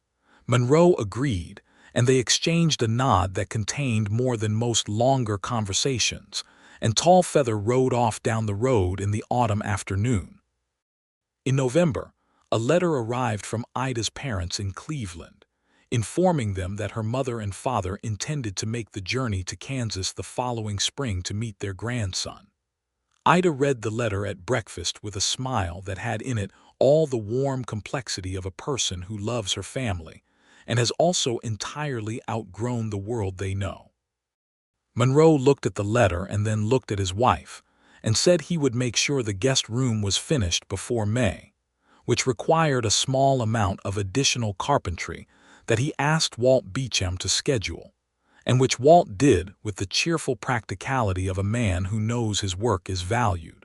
Monroe agreed, and they exchanged a nod that contained more than most longer conversations, and Tallfeather rode off down the road in the autumn afternoon. In November, a letter arrived from Ida's parents in Cleveland, informing them that her mother and father intended to make the journey to Kansas the following spring to meet their grandson. Ida read the letter at breakfast with a smile that had in it all the warm complexity of a person who loves her family and has also entirely outgrown the world they know. Monroe looked at the letter and then looked at his wife and said he would make sure the guest room was finished before May, which required a small amount of additional carpentry that he asked Walt Beecham to schedule, and which Walt did with the cheerful practicality of a man who knows his work is valued.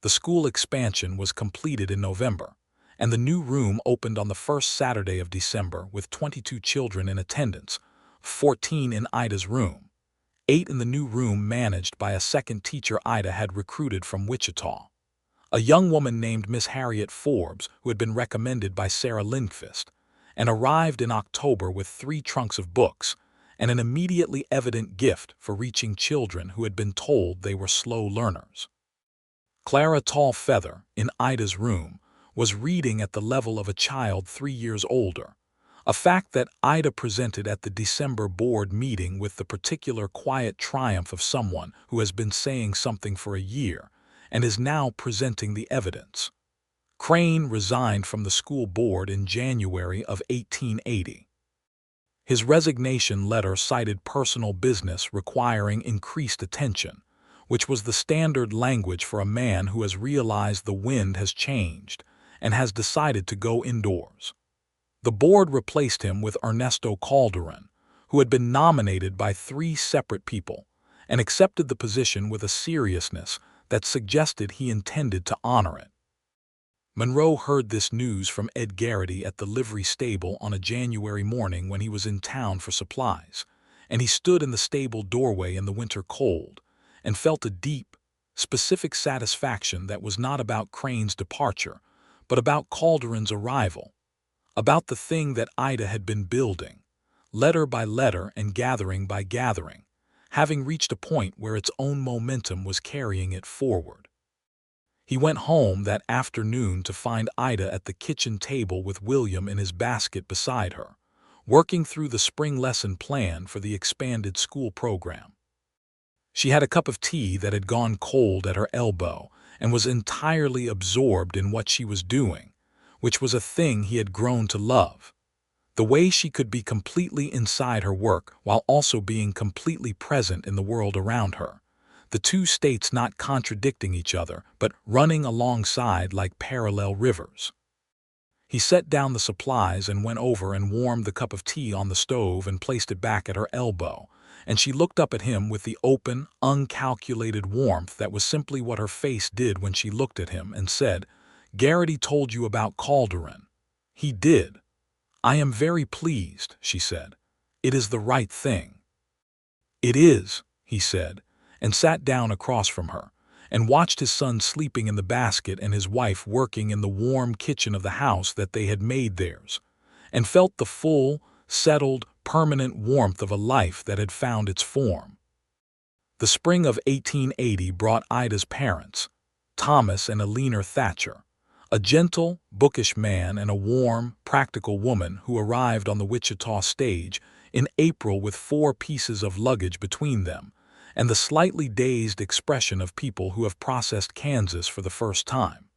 The school expansion was completed in November, and the new room opened on the first Saturday of December with 22 children in attendance, 14 in Ida's room, 8 in the new room managed by a second teacher Ida had recruited from Wichita, a young woman named Miss Harriet Forbes who had been recommended by Sarah Lindquist, and arrived in October with 3 trunks of books and an immediately evident gift for reaching children who had been told they were slow learners. Clara Tallfeather, in Ida's room, was reading at the level of a child 3 years older, a fact that Ida presented at the December board meeting with the particular quiet triumph of someone who has been saying something for a year and is now presenting the evidence. Crane resigned from the school board in January of 1880. His resignation letter cited personal business requiring increased attention, which was the standard language for a man who has realized the wind has changed and has decided to go indoors. The board replaced him with Ernesto Calderon, who had been nominated by 3 separate people, and accepted the position with a seriousness that suggested he intended to honor it. Monroe heard this news from Ed Garrity at the livery stable on a January morning when he was in town for supplies, and he stood in the stable doorway in the winter cold and felt a deep, specific satisfaction that was not about Crane's departure, but about Calderon's arrival, about the thing that Ida had been building, letter by letter and gathering by gathering, having reached a point where its own momentum was carrying it forward. He went home that afternoon to find Ida at the kitchen table with William in his basket beside her, working through the spring lesson plan for the expanded school program. She had a cup of tea that had gone cold at her elbow and was entirely absorbed in what she was doing, which was a thing he had grown to love. The way she could be completely inside her work while also being completely present in the world around her, the two states not contradicting each other but running alongside like parallel rivers. He set down the supplies and went over and warmed the cup of tea on the stove and placed it back at her elbow, and she looked up at him with the open, uncalculated warmth that was simply what her face did when she looked at him, and said, "Garrity told you about Calderon." "He did." "I am very pleased," she said. "It is the right thing." "It is," he said, and sat down across from her, and watched his son sleeping in the basket and his wife working in the warm kitchen of the house that they had made theirs, and felt the full, settled, permanent warmth of a life that had found its form. The spring of 1880 brought Ida's parents, Thomas and Ida Thatcher, a gentle, bookish man and a warm, practical woman who arrived on the Wichita stage in April with 4 pieces of luggage between them, and the slightly dazed expression of people who have processed Kansas for the first time.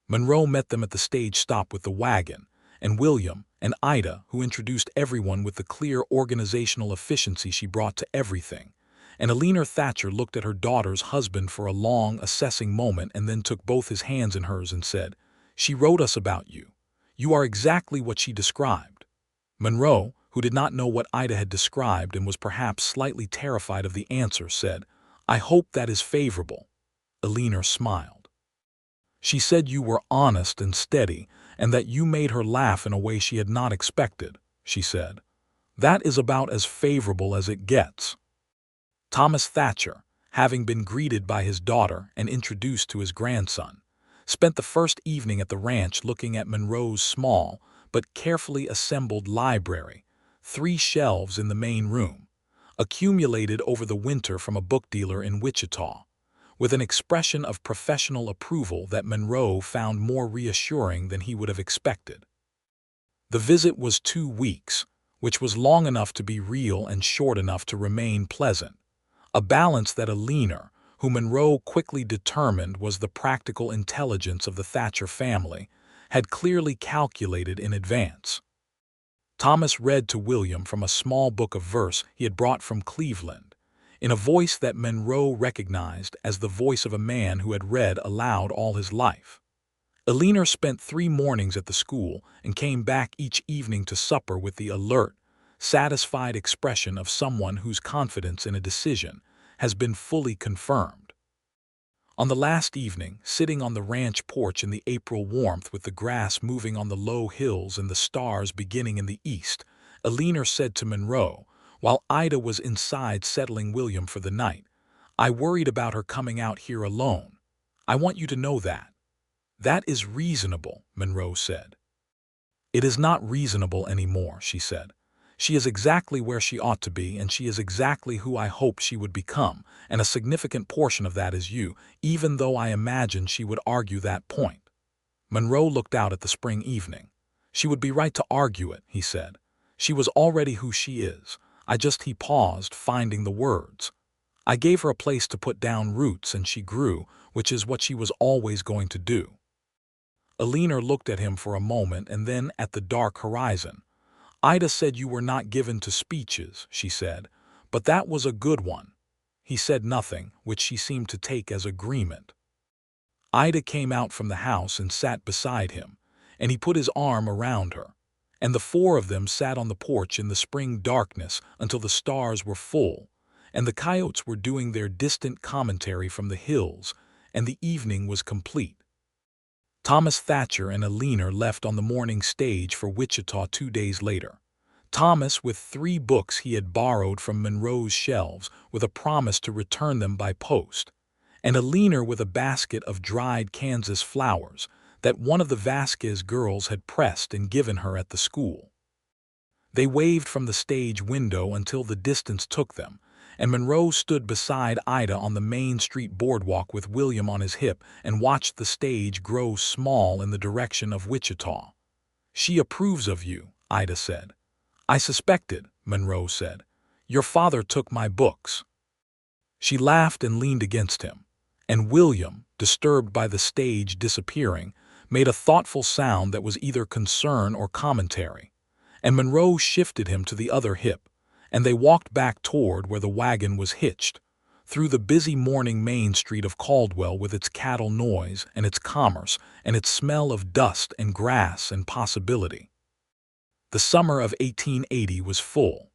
Monroe met them at the stage stop with the wagon, and William and Ida, who introduced everyone with the clear organizational efficiency she brought to everything, and Ida Thatcher looked at her daughter's husband for a long, assessing moment and then took both his hands in hers and said, "She wrote us about you. You are exactly what she described." Monroe, who did not know what Ida had described and was perhaps slightly terrified of the answer, said, "I hope that is favorable." Ida smiled. "She said you were honest and steady and that you made her laugh in a way she had not expected," she said. "That is about as favorable as it gets." Thomas Thatcher, having been greeted by his daughter and introduced to his grandson, spent the first evening at the ranch looking at Monroe's small but carefully assembled library, 3 shelves in the main room, accumulated over the winter from a book dealer in Wichita, with an expression of professional approval that Monroe found more reassuring than he would have expected. The visit was 2 weeks, which was long enough to be real and short enough to remain pleasant, a balance that Ida, who Monroe quickly determined was the practical intelligence of the Thatcher family, had clearly calculated in advance. Thomas read to William from a small book of verse he had brought from Cleveland, in a voice that Monroe recognized as the voice of a man who had read aloud all his life. Eleanor spent 3 mornings at the school and came back each evening to supper with the alert, satisfied expression of someone whose confidence in a decision has been fully confirmed. On the last evening, sitting on the ranch porch in the April warmth with the grass moving on the low hills and the stars beginning in the east, Eleanor said to Monroe, while Ida was inside settling William for the night, "I worried about her coming out here alone. I want you to know that." "That is reasonable," Monroe said. "It is not reasonable anymore," she said. "She is exactly where she ought to be, and she is exactly who I hoped she would become, and a significant portion of that is you, even though I imagined she would argue that point." Monroe looked out at the spring evening. "She would be right to argue it," he said. "She was already who she is. He paused, finding the words. I gave her a place to put down roots, and she grew, which is what she was always going to do." Eleanor looked at him for a moment and then at the dark horizon. "Ida said you were not given to speeches," she said, "but that was a good one." He said nothing, which she seemed to take as agreement. Ida came out from the house and sat beside him, and he put his arm around her, and the 4 of them sat on the porch in the spring darkness until the stars were full, and the coyotes were doing their distant commentary from the hills, and the evening was complete. Thomas Thatcher and Eleanor left on the morning stage for Wichita 2 days later. Thomas with 3 books he had borrowed from Monroe's shelves with a promise to return them by post, and Eleanor with a basket of dried Kansas flowers that one of the Vasquez girls had pressed and given her at the school. They waved from the stage window until the distance took them, and Monroe stood beside Ida on the Main Street boardwalk with William on his hip and watched the stage grow small in the direction of Wichita. "She approves of you," Ida said. "I suspected," Monroe said. "Your father took my books." She laughed and leaned against him, and William, disturbed by the stage disappearing, made a thoughtful sound that was either concern or commentary, and Monroe shifted him to the other hip, and they walked back toward where the wagon was hitched, through the busy morning main street of Caldwell with its cattle noise and its commerce and its smell of dust and grass and possibility. The summer of 1880 was full.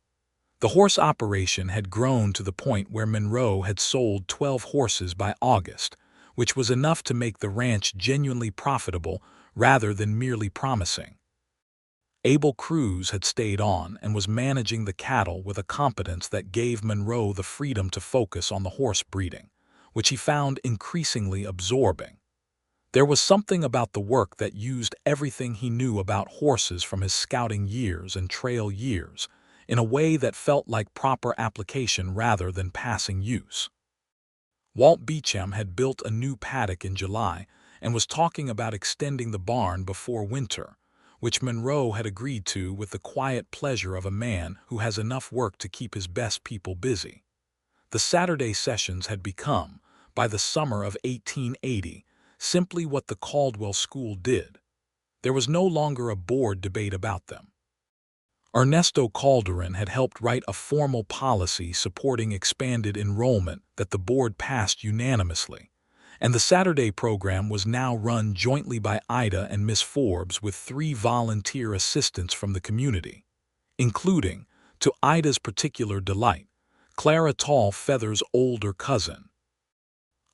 The horse operation had grown to the point where Monroe had sold 12 horses by August, which was enough to make the ranch genuinely profitable rather than merely promising. Abel Cruz had stayed on and was managing the cattle with a competence that gave Monroe the freedom to focus on the horse breeding, which he found increasingly absorbing. There was something about the work that used everything he knew about horses from his scouting years and trail years, in a way that felt like proper application rather than passing use. Walt Beecham had built a new paddock in July and was talking about extending the barn before winter, which Monroe had agreed to with the quiet pleasure of a man who has enough work to keep his best people busy. The Saturday sessions had become, by the summer of 1880, simply what the Caldwell School did. There was no longer a board debate about them. Ernesto Calderon had helped write a formal policy supporting expanded enrollment that the board passed unanimously, and the Saturday program was now run jointly by Ida and Miss Forbes with 3 volunteer assistants from the community, including, to Ida's particular delight, Clara Tall Feather's older cousin,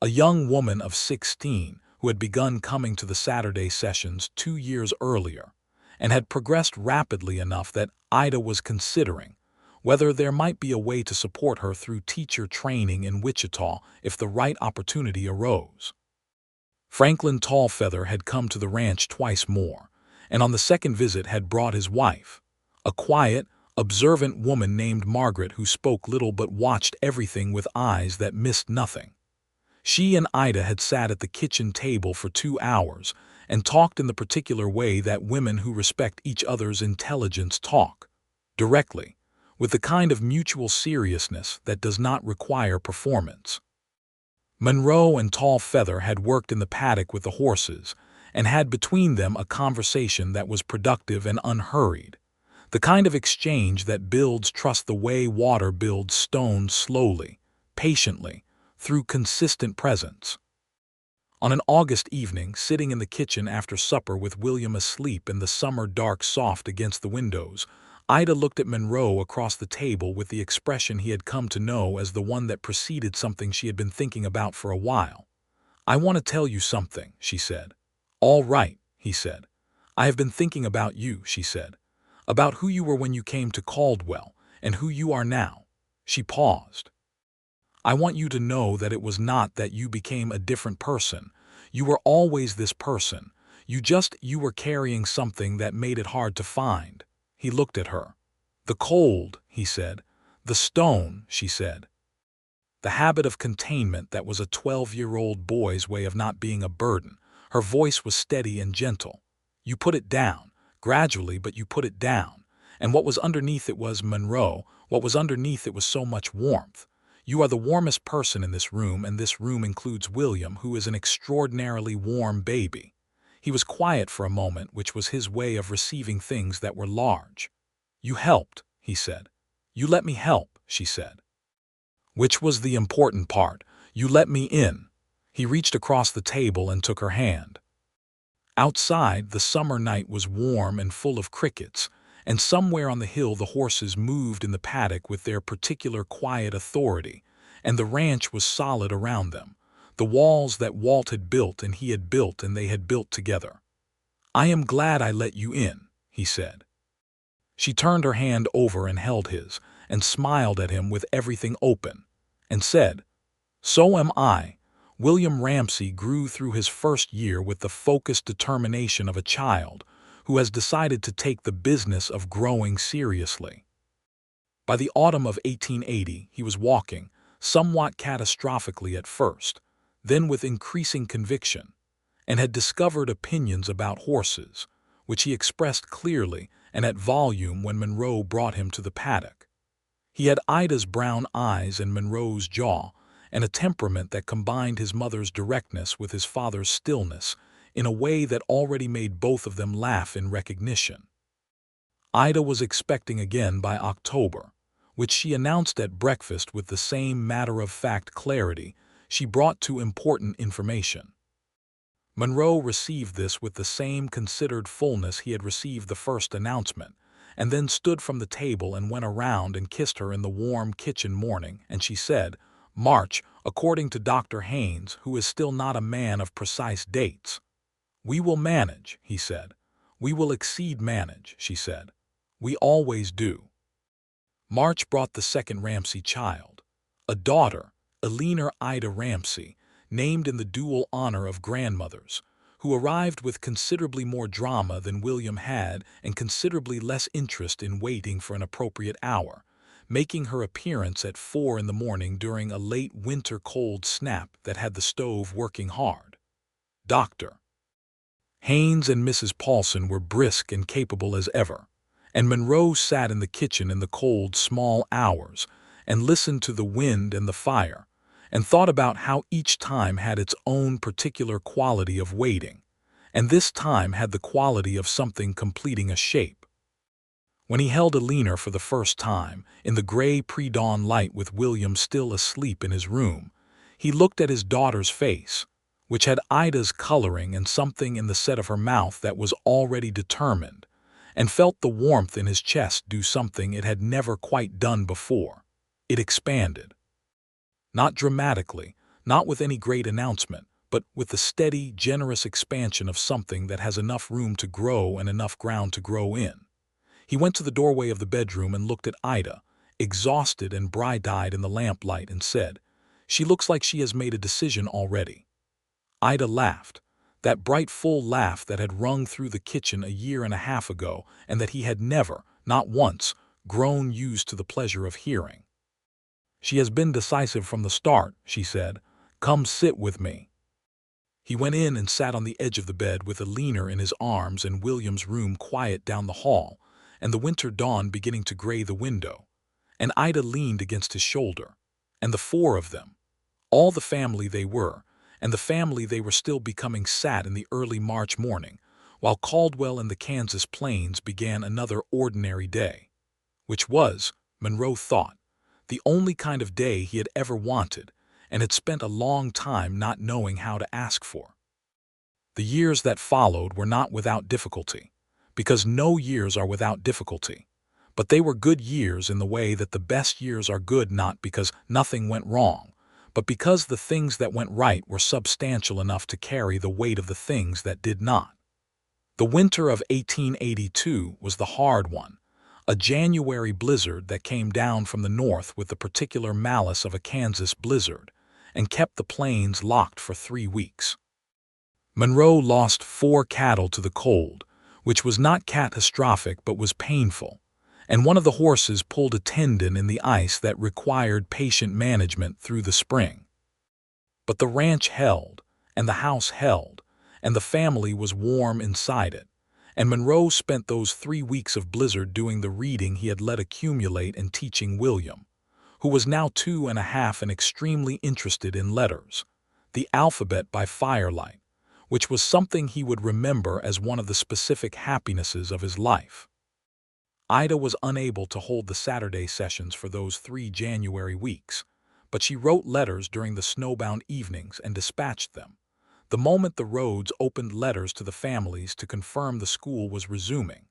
a young woman of 16 who had begun coming to the Saturday sessions 2 years earlier and had progressed rapidly enough that Ida was considering whether there might be a way to support her through teacher training in Wichita if the right opportunity arose. Franklin Tallfeather had come to the ranch twice more, and on the second visit had brought his wife, a quiet, observant woman named Margaret who spoke little but watched everything with eyes that missed nothing. She and Ida had sat at the kitchen table for 2 hours and talked in the particular way that women who respect each other's intelligence talk, directly, with the kind of mutual seriousness that does not require performance. Monroe and Tall Feather had worked in the paddock with the horses, and had between them a conversation that was productive and unhurried, the kind of exchange that builds trust the way water builds stone slowly, patiently, through consistent presence. On an August evening, sitting in the kitchen after supper with William asleep and the summer dark soft against the windows, Ida looked at Monroe across the table with the expression he had come to know as the one that preceded something she had been thinking about for a while. "I want to tell you something," she said. "All right," he said. "I have been thinking about you," she said. "About who you were when you came to Caldwell, and who you are now." She paused. "I want you to know that it was not that you became a different person. You were always this person. You were carrying something that made it hard to find." He looked at her. "The cold," he said. "The stone," she said. The habit of containment that was a 12-year-old boy's way of not being a burden. Her voice was steady and gentle. "You put it down, gradually, but you put it down. And what was underneath it was, Monroe, what was underneath it was so much warmth. You are the warmest person in this room, and this room includes William, who is an extraordinarily warm baby." He was quiet for a moment, which was his way of receiving things that were large. "You helped," he said. "You let me help," she said. "Which was the important part. You let me in." He reached across the table and took her hand. Outside, the summer night was warm and full of crickets, and somewhere on the hill the horses moved in the paddock with their particular quiet authority, and the ranch was solid around them, the walls that Walt had built and he had built and they had built together. "I am glad I let you in," he said. She turned her hand over and held his, and smiled at him with everything open, and said, "So am I." William Ramsey grew through his first year with the focused determination of a child who has decided to take the business of growing seriously. By the autumn of 1880, he was walking, somewhat catastrophically at first, then with increasing conviction, and had discovered opinions about horses, which he expressed clearly and at volume when Monroe brought him to the paddock. He had Ida's brown eyes and Monroe's jaw, and a temperament that combined his mother's directness with his father's stillness in a way that already made both of them laugh in recognition. Ida was expecting again by October, which she announced at breakfast with the same matter-of-fact clarity she brought to important information. Monroe received this with the same considered fullness he had received the first announcement, and then stood from the table and went around and kissed her in the warm kitchen morning, and she said, "March, according to Dr. Haynes, who is still not a man of precise dates." "We will manage," he said. "We will exceed manage," she said. "We always do." March brought the second Ramsey child, a daughter, Eleanor Ida Ramsey, named in the dual honor of grandmothers, who arrived with considerably more drama than William had and considerably less interest in waiting for an appropriate hour, making her appearance at 4 in the morning during a late winter cold snap that had the stove working hard. Dr. Haynes and Mrs. Paulson were brisk and capable as ever, and Monroe sat in the kitchen in the cold, small hours and listened to the wind and the fire, and thought about how each time had its own particular quality of waiting, and this time had the quality of something completing a shape. When he held Eleanor for the first time, in the gray pre-dawn light with William still asleep in his room, he looked at his daughter's face, which had Ida's coloring and something in the set of her mouth that was already determined, and felt the warmth in his chest do something it had never quite done before. It expanded. Not dramatically, not with any great announcement, but with the steady, generous expansion of something that has enough room to grow and enough ground to grow in. He went to the doorway of the bedroom and looked at Ida, exhausted and bright-eyed in the lamplight, and said, "She looks like she has made a decision already." Ida laughed, that bright full laugh that had rung through the kitchen a year and a half ago and that he had never, not once, grown used to the pleasure of hearing. "She has been decisive from the start," she said. "Come sit with me." He went in and sat on the edge of the bed with Eleanor in his arms and William's room quiet down the hall, and the winter dawn beginning to gray the window, and Ida leaned against his shoulder, and the four of them, All the family they were, and the family they were still becoming sat in the early March morning, while Caldwell and the Kansas plains began another ordinary day, which was, Monroe thought, the only kind of day he had ever wanted and had spent a long time not knowing how to ask for. The years that followed were not without difficulty, because no years are without difficulty, but they were good years in the way that the best years are good not because nothing went wrong, but because the things that went right were substantial enough to carry the weight of the things that did not. The winter of 1882 was the hard one, a January blizzard that came down from the north with the particular malice of a Kansas blizzard and kept the plains locked for 3 weeks. Monroe lost 4 cattle to the cold, which was not catastrophic but was painful, and one of the horses pulled a tendon in the ice that required patient management through the spring. But the ranch held, and the house held, and the family was warm inside it, and Monroe spent those 3 weeks of blizzard doing the reading he had let accumulate and teaching William, who was now 2½ and extremely interested in letters, the alphabet by firelight, which was something he would remember as one of the specific happinesses of his life. Ida was unable to hold the Saturday sessions for those 3 January weeks, but she wrote letters during the snowbound evenings and dispatched them. The moment the roads opened, letters to the families to confirm the school was resuming,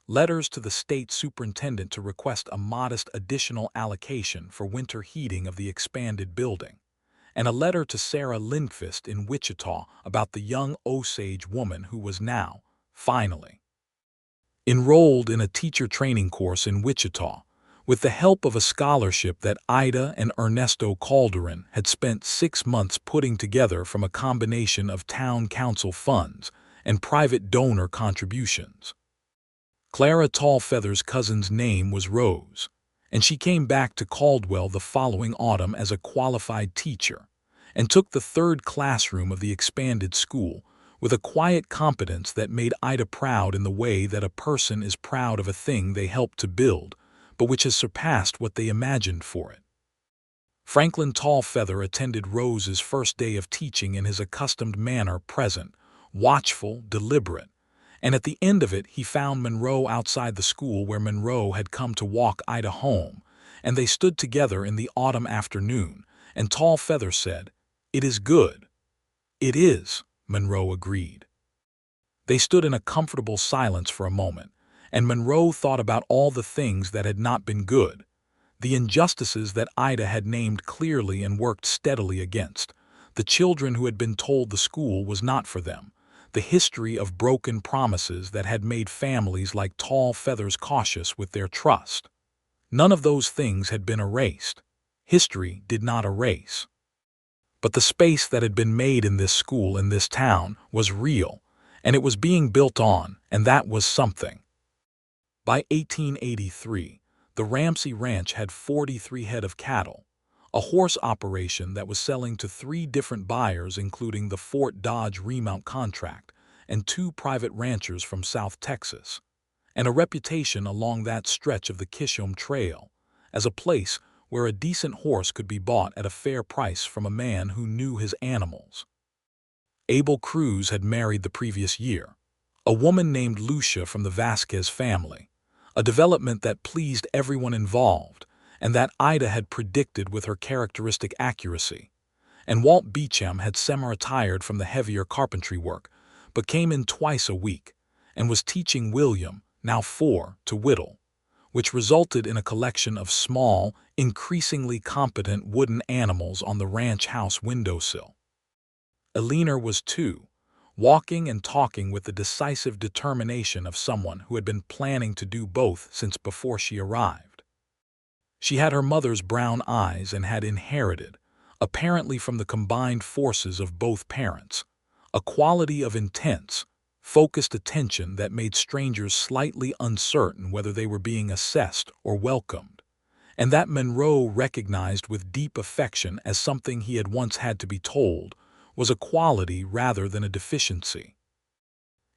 letters to the state superintendent to request a modest additional allocation for winter heating of the expanded building, and a letter to Sarah Lindquist in Wichita about the young Osage woman who was now, finally, enrolled in a teacher training course in Wichita, with the help of a scholarship that Ida and Ernesto Calderon had spent 6 months putting together from a combination of town council funds and private donor contributions. Clara Tallfeather's cousin's name was Rose, and she came back to Caldwell the following autumn as a qualified teacher and took the 3rd classroom of the expanded school with a quiet competence that made Ida proud in the way that a person is proud of a thing they helped to build, but which has surpassed what they imagined for it. Franklin Tallfeather attended Rose's first day of teaching in his accustomed manner, present, watchful, deliberate, and at the end of it he found Monroe outside the school where Monroe had come to walk Ida home, and they stood together in the autumn afternoon, and Tallfeather said, "It is good." "It is," Monroe agreed. They stood in a comfortable silence for a moment, and Monroe thought about all the things that had not been good, the injustices that Ida had named clearly and worked steadily against, the children who had been told the school was not for them, the history of broken promises that had made families like Tallfeather's cautious with their trust. None of those things had been erased. History did not erase. But the space that had been made in this school in this town was real, and it was being built on, and that was something. By 1883, the Ramsey Ranch had 43 head of cattle, a horse operation that was selling to 3 different buyers including the Fort Dodge remount contract and 2 private ranchers from South Texas, and a reputation along that stretch of the Chisholm Trail as a place where a decent horse could be bought at a fair price from a man who knew his animals. Abel Cruz had married the previous year, a woman named Lucia from the Vasquez family, a development that pleased everyone involved and that Ida had predicted with her characteristic accuracy, and Walt Beecham had semi-retired from the heavier carpentry work, but came in twice a week and was teaching William, now 4, to whittle, which resulted in a collection of small, increasingly competent wooden animals on the ranch house windowsill. Eleanor was 2, walking and talking with the decisive determination of someone who had been planning to do both since before she arrived. She had her mother's brown eyes and had inherited, apparently from the combined forces of both parents, a quality of intense, focused attention that made strangers slightly uncertain whether they were being assessed or welcomed, and that Monroe recognized with deep affection as something he had once had to be told was a quality rather than a deficiency.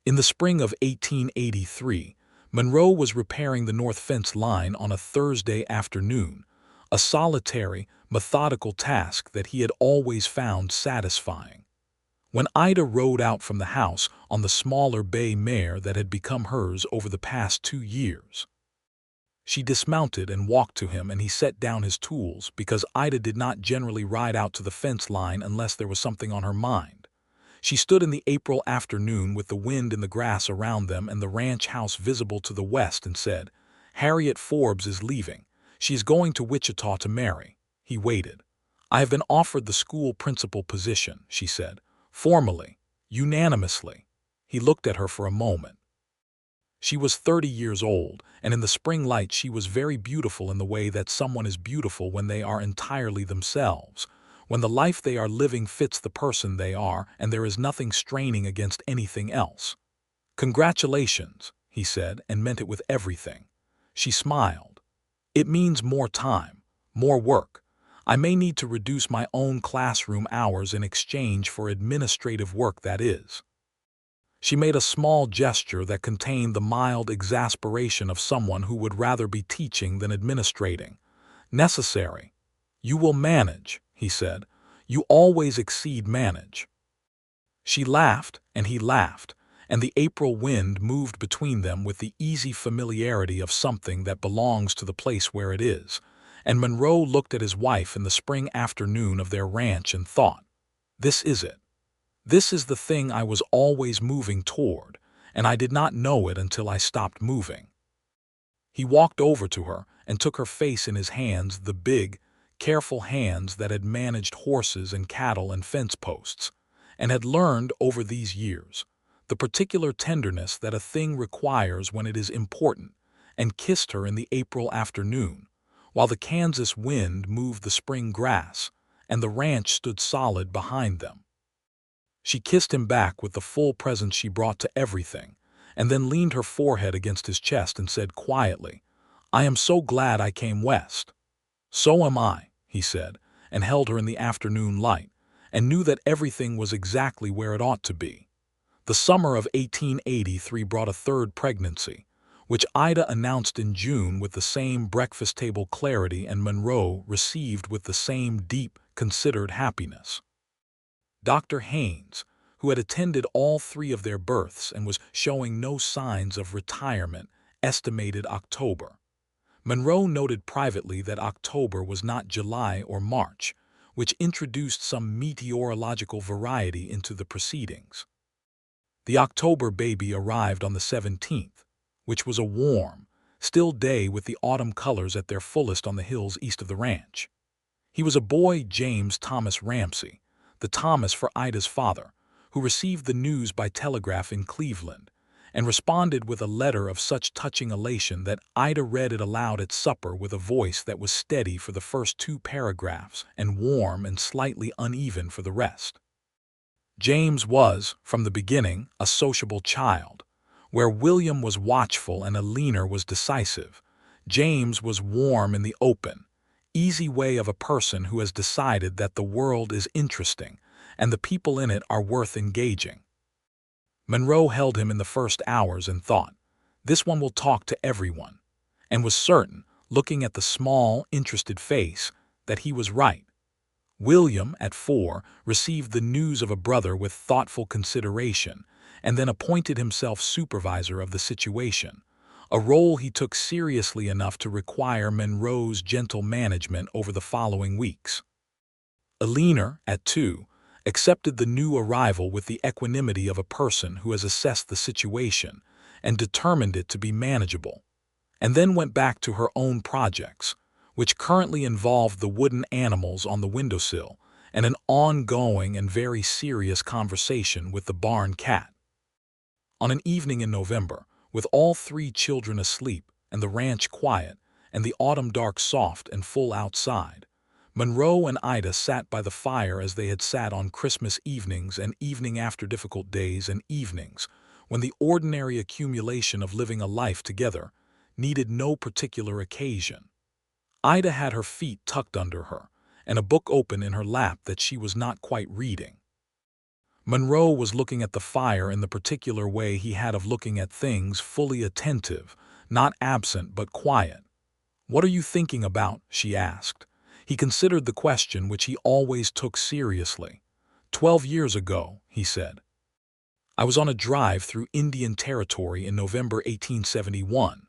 In the spring of 1883, Monroe was repairing the north fence line on a Thursday afternoon, a solitary methodical task that he had always found satisfying. When Ida rode out from the house on the smaller bay mare that had become hers over the past 2 years, she dismounted and walked to him, and he set down his tools because Ida did not generally ride out to the fence line unless there was something on her mind. She stood in the April afternoon with the wind in the grass around them and the ranch house visible to the west and said, "Harriet Forbes is leaving. She is going to Wichita to marry." He waited. "I have been offered the school principal position," she said. "Formally, unanimously." He looked at her for a moment. She was 30 years old, and in the spring light she was very beautiful in the way that someone is beautiful when they are entirely themselves, when the life they are living fits the person they are and there is nothing straining against anything else. "Congratulations," he said, and meant it with everything. She smiled. "It means more time, more work. I may need to reduce my own classroom hours in exchange for administrative work, that is." She made a small gesture that contained the mild exasperation of someone who would rather be teaching than administrating. "Necessary. You will manage," he said. "You always exceed manage." She laughed, and he laughed, and the April wind moved between them with the easy familiarity of something that belongs to the place where it is, and Monroe looked at his wife in the spring afternoon of their ranch and thought, "This is it. This is the thing I was always moving toward, and I did not know it until I stopped moving." He walked over to her and took her face in his hands, the big, careful hands that had managed horses and cattle and fence posts, and had learned over these years the particular tenderness that a thing requires when it is important, and kissed her in the April afternoon, while the Kansas wind moved the spring grass, and the ranch stood solid behind them. She kissed him back with the full presence she brought to everything, and then leaned her forehead against his chest and said quietly, "I am so glad I came west." "So am I," he said, and held her in the afternoon light, and knew that everything was exactly where it ought to be. The summer of 1883 brought a third pregnancy, which Ida announced in June with the same breakfast-table clarity and Monroe received with the same deep, considered happiness. Dr. Haynes, who had attended all 3 of their births and was showing no signs of retirement, estimated October. Monroe noted privately that October was not July or March, which introduced some meteorological variety into the proceedings. The October baby arrived on the 17th, which was a warm, still day with the autumn colors at their fullest on the hills east of the ranch. He was a boy, James Thomas Ramsey, the Thomas for Ida's father, who received the news by telegraph in Cleveland, and responded with a letter of such touching elation that Ida read it aloud at supper with a voice that was steady for the first 2 paragraphs and warm and slightly uneven for the rest. James was, from the beginning, a sociable child. Where William was watchful and Eleanor was decisive, James was warm in the open, easy way of a person who has decided that the world is interesting and the people in it are worth engaging. Monroe held him in the first hours and thought, "This one will talk to everyone," and was certain, looking at the small, interested face, that he was right. William, at 4, received the news of a brother with thoughtful consideration, and then appointed himself supervisor of the situation, a role he took seriously enough to require Monroe's gentle management over the following weeks. Eleanor, at 2, accepted the new arrival with the equanimity of a person who has assessed the situation and determined it to be manageable, and then went back to her own projects, which currently involved the wooden animals on the windowsill and an ongoing and very serious conversation with the barn cat. On an evening in November, with all 3 children asleep and the ranch quiet and the autumn dark soft and full outside, Monroe and Ida sat by the fire as they had sat on Christmas evenings and evening after difficult days and evenings when the ordinary accumulation of living a life together needed no particular occasion. Ida had her feet tucked under her and a book open in her lap that she was not quite reading. Monroe was looking at the fire in the particular way he had of looking at things, fully attentive, not absent but quiet. "What are you thinking about?" she asked. He considered the question, which he always took seriously. 12 years ago, he said, I was on a drive through Indian Territory in November 1871.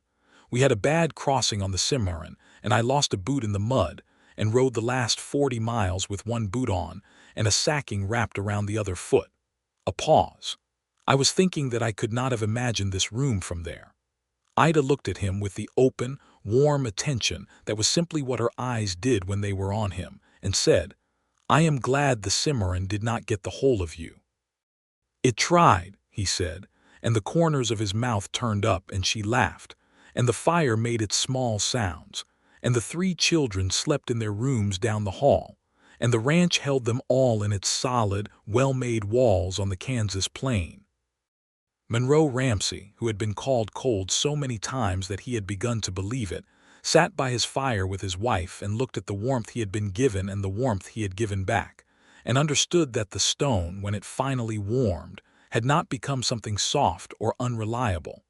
We had a bad crossing on the Cimarron, and I lost a boot in the mud and rode the last 40 miles with one boot on and a sacking wrapped around the other foot. A pause. I was thinking that I could not have imagined this room from there. Ida looked at him with the open, warm attention that was simply what her eyes did when they were on him, and said, I am glad the Cimarron did not get the whole of you. It tried, he said, and the corners of his mouth turned up, and she laughed, and the fire made its small sounds, and the 3 children slept in their rooms down the hall, and the ranch held them all in its solid, well-made walls on the Kansas plain. Monroe Ramsey, who had been called cold so many times that he had begun to believe it, sat by his fire with his wife and looked at the warmth he had been given and the warmth he had given back, and understood that the stone, when it finally warmed, had not become something soft or unreliable.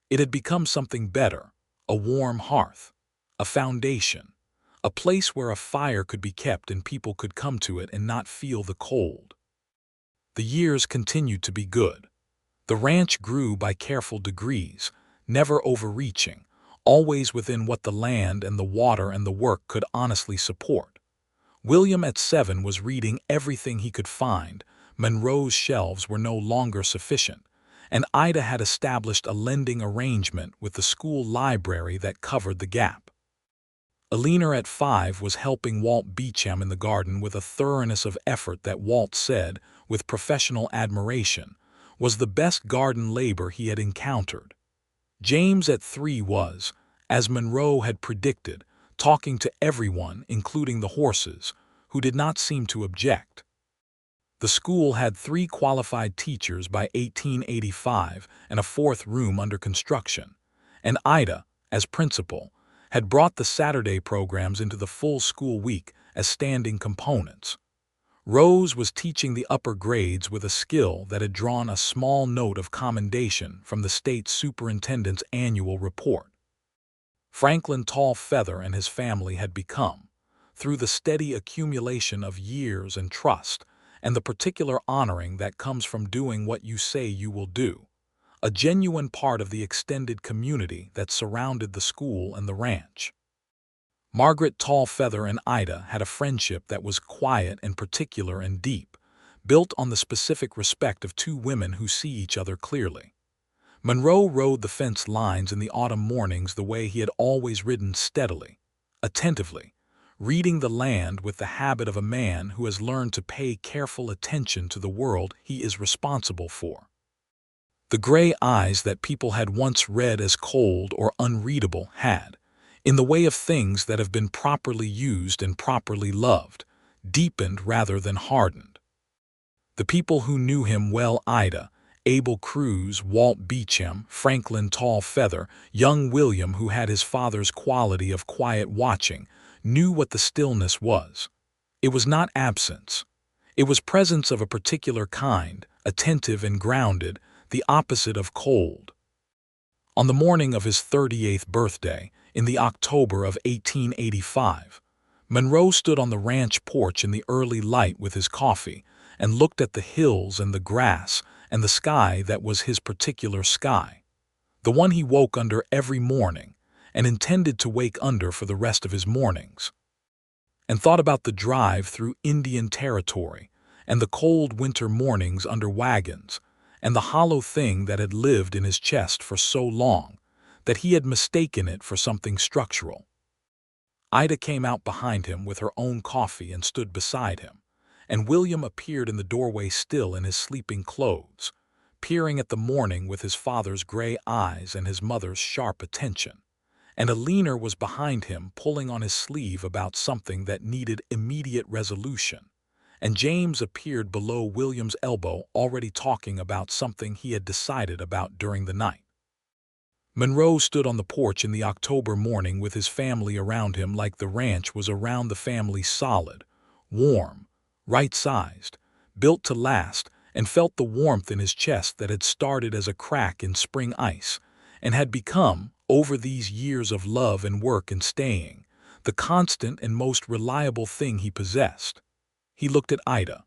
It had become something better, a warm hearth, a foundation, a place where a fire could be kept and people could come to it and not feel the cold. The years continued to be good. The ranch grew by careful degrees, never overreaching, always within what the land and the water and the work could honestly support. William at 7 was reading everything he could find. Monroe's shelves were no longer sufficient, and Ida had established a lending arrangement with the school library that covered the gap. Alina at 5 was helping Walt Beecham in the garden with a thoroughness of effort that Walt said, with professional admiration, was the best garden labor he had encountered. James at 3 was, as Monroe had predicted, talking to everyone, including the horses, who did not seem to object. The school had 3 qualified teachers by 1885 and a 4th room under construction, and Ida, as principal, had brought the Saturday programs into the full school week as standing components. Rose was teaching the upper grades with a skill that had drawn a small note of commendation from the state superintendent's annual report. Franklin Tallfeather and his family had become, through the steady accumulation of years and trust, and the particular honoring that comes from doing what you say you will do, a genuine part of the extended community that surrounded the school and the ranch. Margaret Tallfeather and Ida had a friendship that was quiet and particular and deep, built on the specific respect of 2 women who see each other clearly. Monroe rode the fence lines in the autumn mornings the way he had always ridden, steadily, attentively, reading the land with the habit of a man who has learned to pay careful attention to the world he is responsible for. The gray eyes that people had once read as cold or unreadable had, in the way of things that have been properly used and properly loved, deepened rather than hardened. The people who knew him well, Ida, Abel Cruz, Walt Beecham, Franklin Tallfeather, young William, who had his father's quality of quiet watching, knew what the stillness was. It was not absence. It was presence of a particular kind, attentive and grounded, the opposite of cold. On the morning of his 38th birthday, in the October of 1885, Monroe stood on the ranch porch in the early light with his coffee and looked at the hills and the grass and the sky that was his particular sky, the one he woke under every morning and intended to wake under for the rest of his mornings, and thought about the drive through Indian Territory and the cold winter mornings under wagons and the hollow thing that had lived in his chest for so long that he had mistaken it for something structural. Ida came out behind him with her own coffee and stood beside him, and William appeared in the doorway still in his sleeping clothes, peering at the morning with his father's gray eyes and his mother's sharp attention, and Alina was behind him pulling on his sleeve about something that needed immediate resolution, and James appeared below William's elbow already talking about something he had decided about during the night. Monroe stood on the porch in the October morning with his family around him like the ranch was around the family, solid, warm, right-sized, built to last, and felt the warmth in his chest that had started as a crack in spring ice and had become, over these years of love and work and staying, the constant and most reliable thing he possessed. He looked at Ida.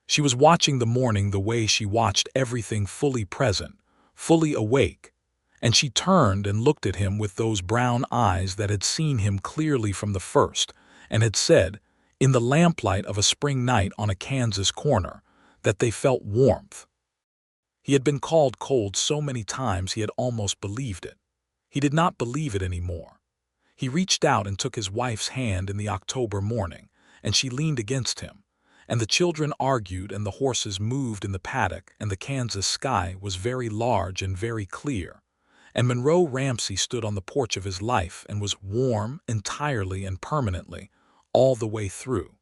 She was watching the morning the way she watched everything, fully present, fully awake, and she turned and looked at him with those brown eyes that had seen him clearly from the first and had said, in the lamplight of a spring night on a Kansas corner, that they felt warmth. He had been called cold so many times he had almost believed it. He did not believe it anymore. He reached out and took his wife's hand in the October morning, and she leaned against him, and the children argued and the horses moved in the paddock, and the Kansas sky was very large and very clear, and Monroe Ramsey stood on the porch of his life and was warm entirely and permanently all the way through.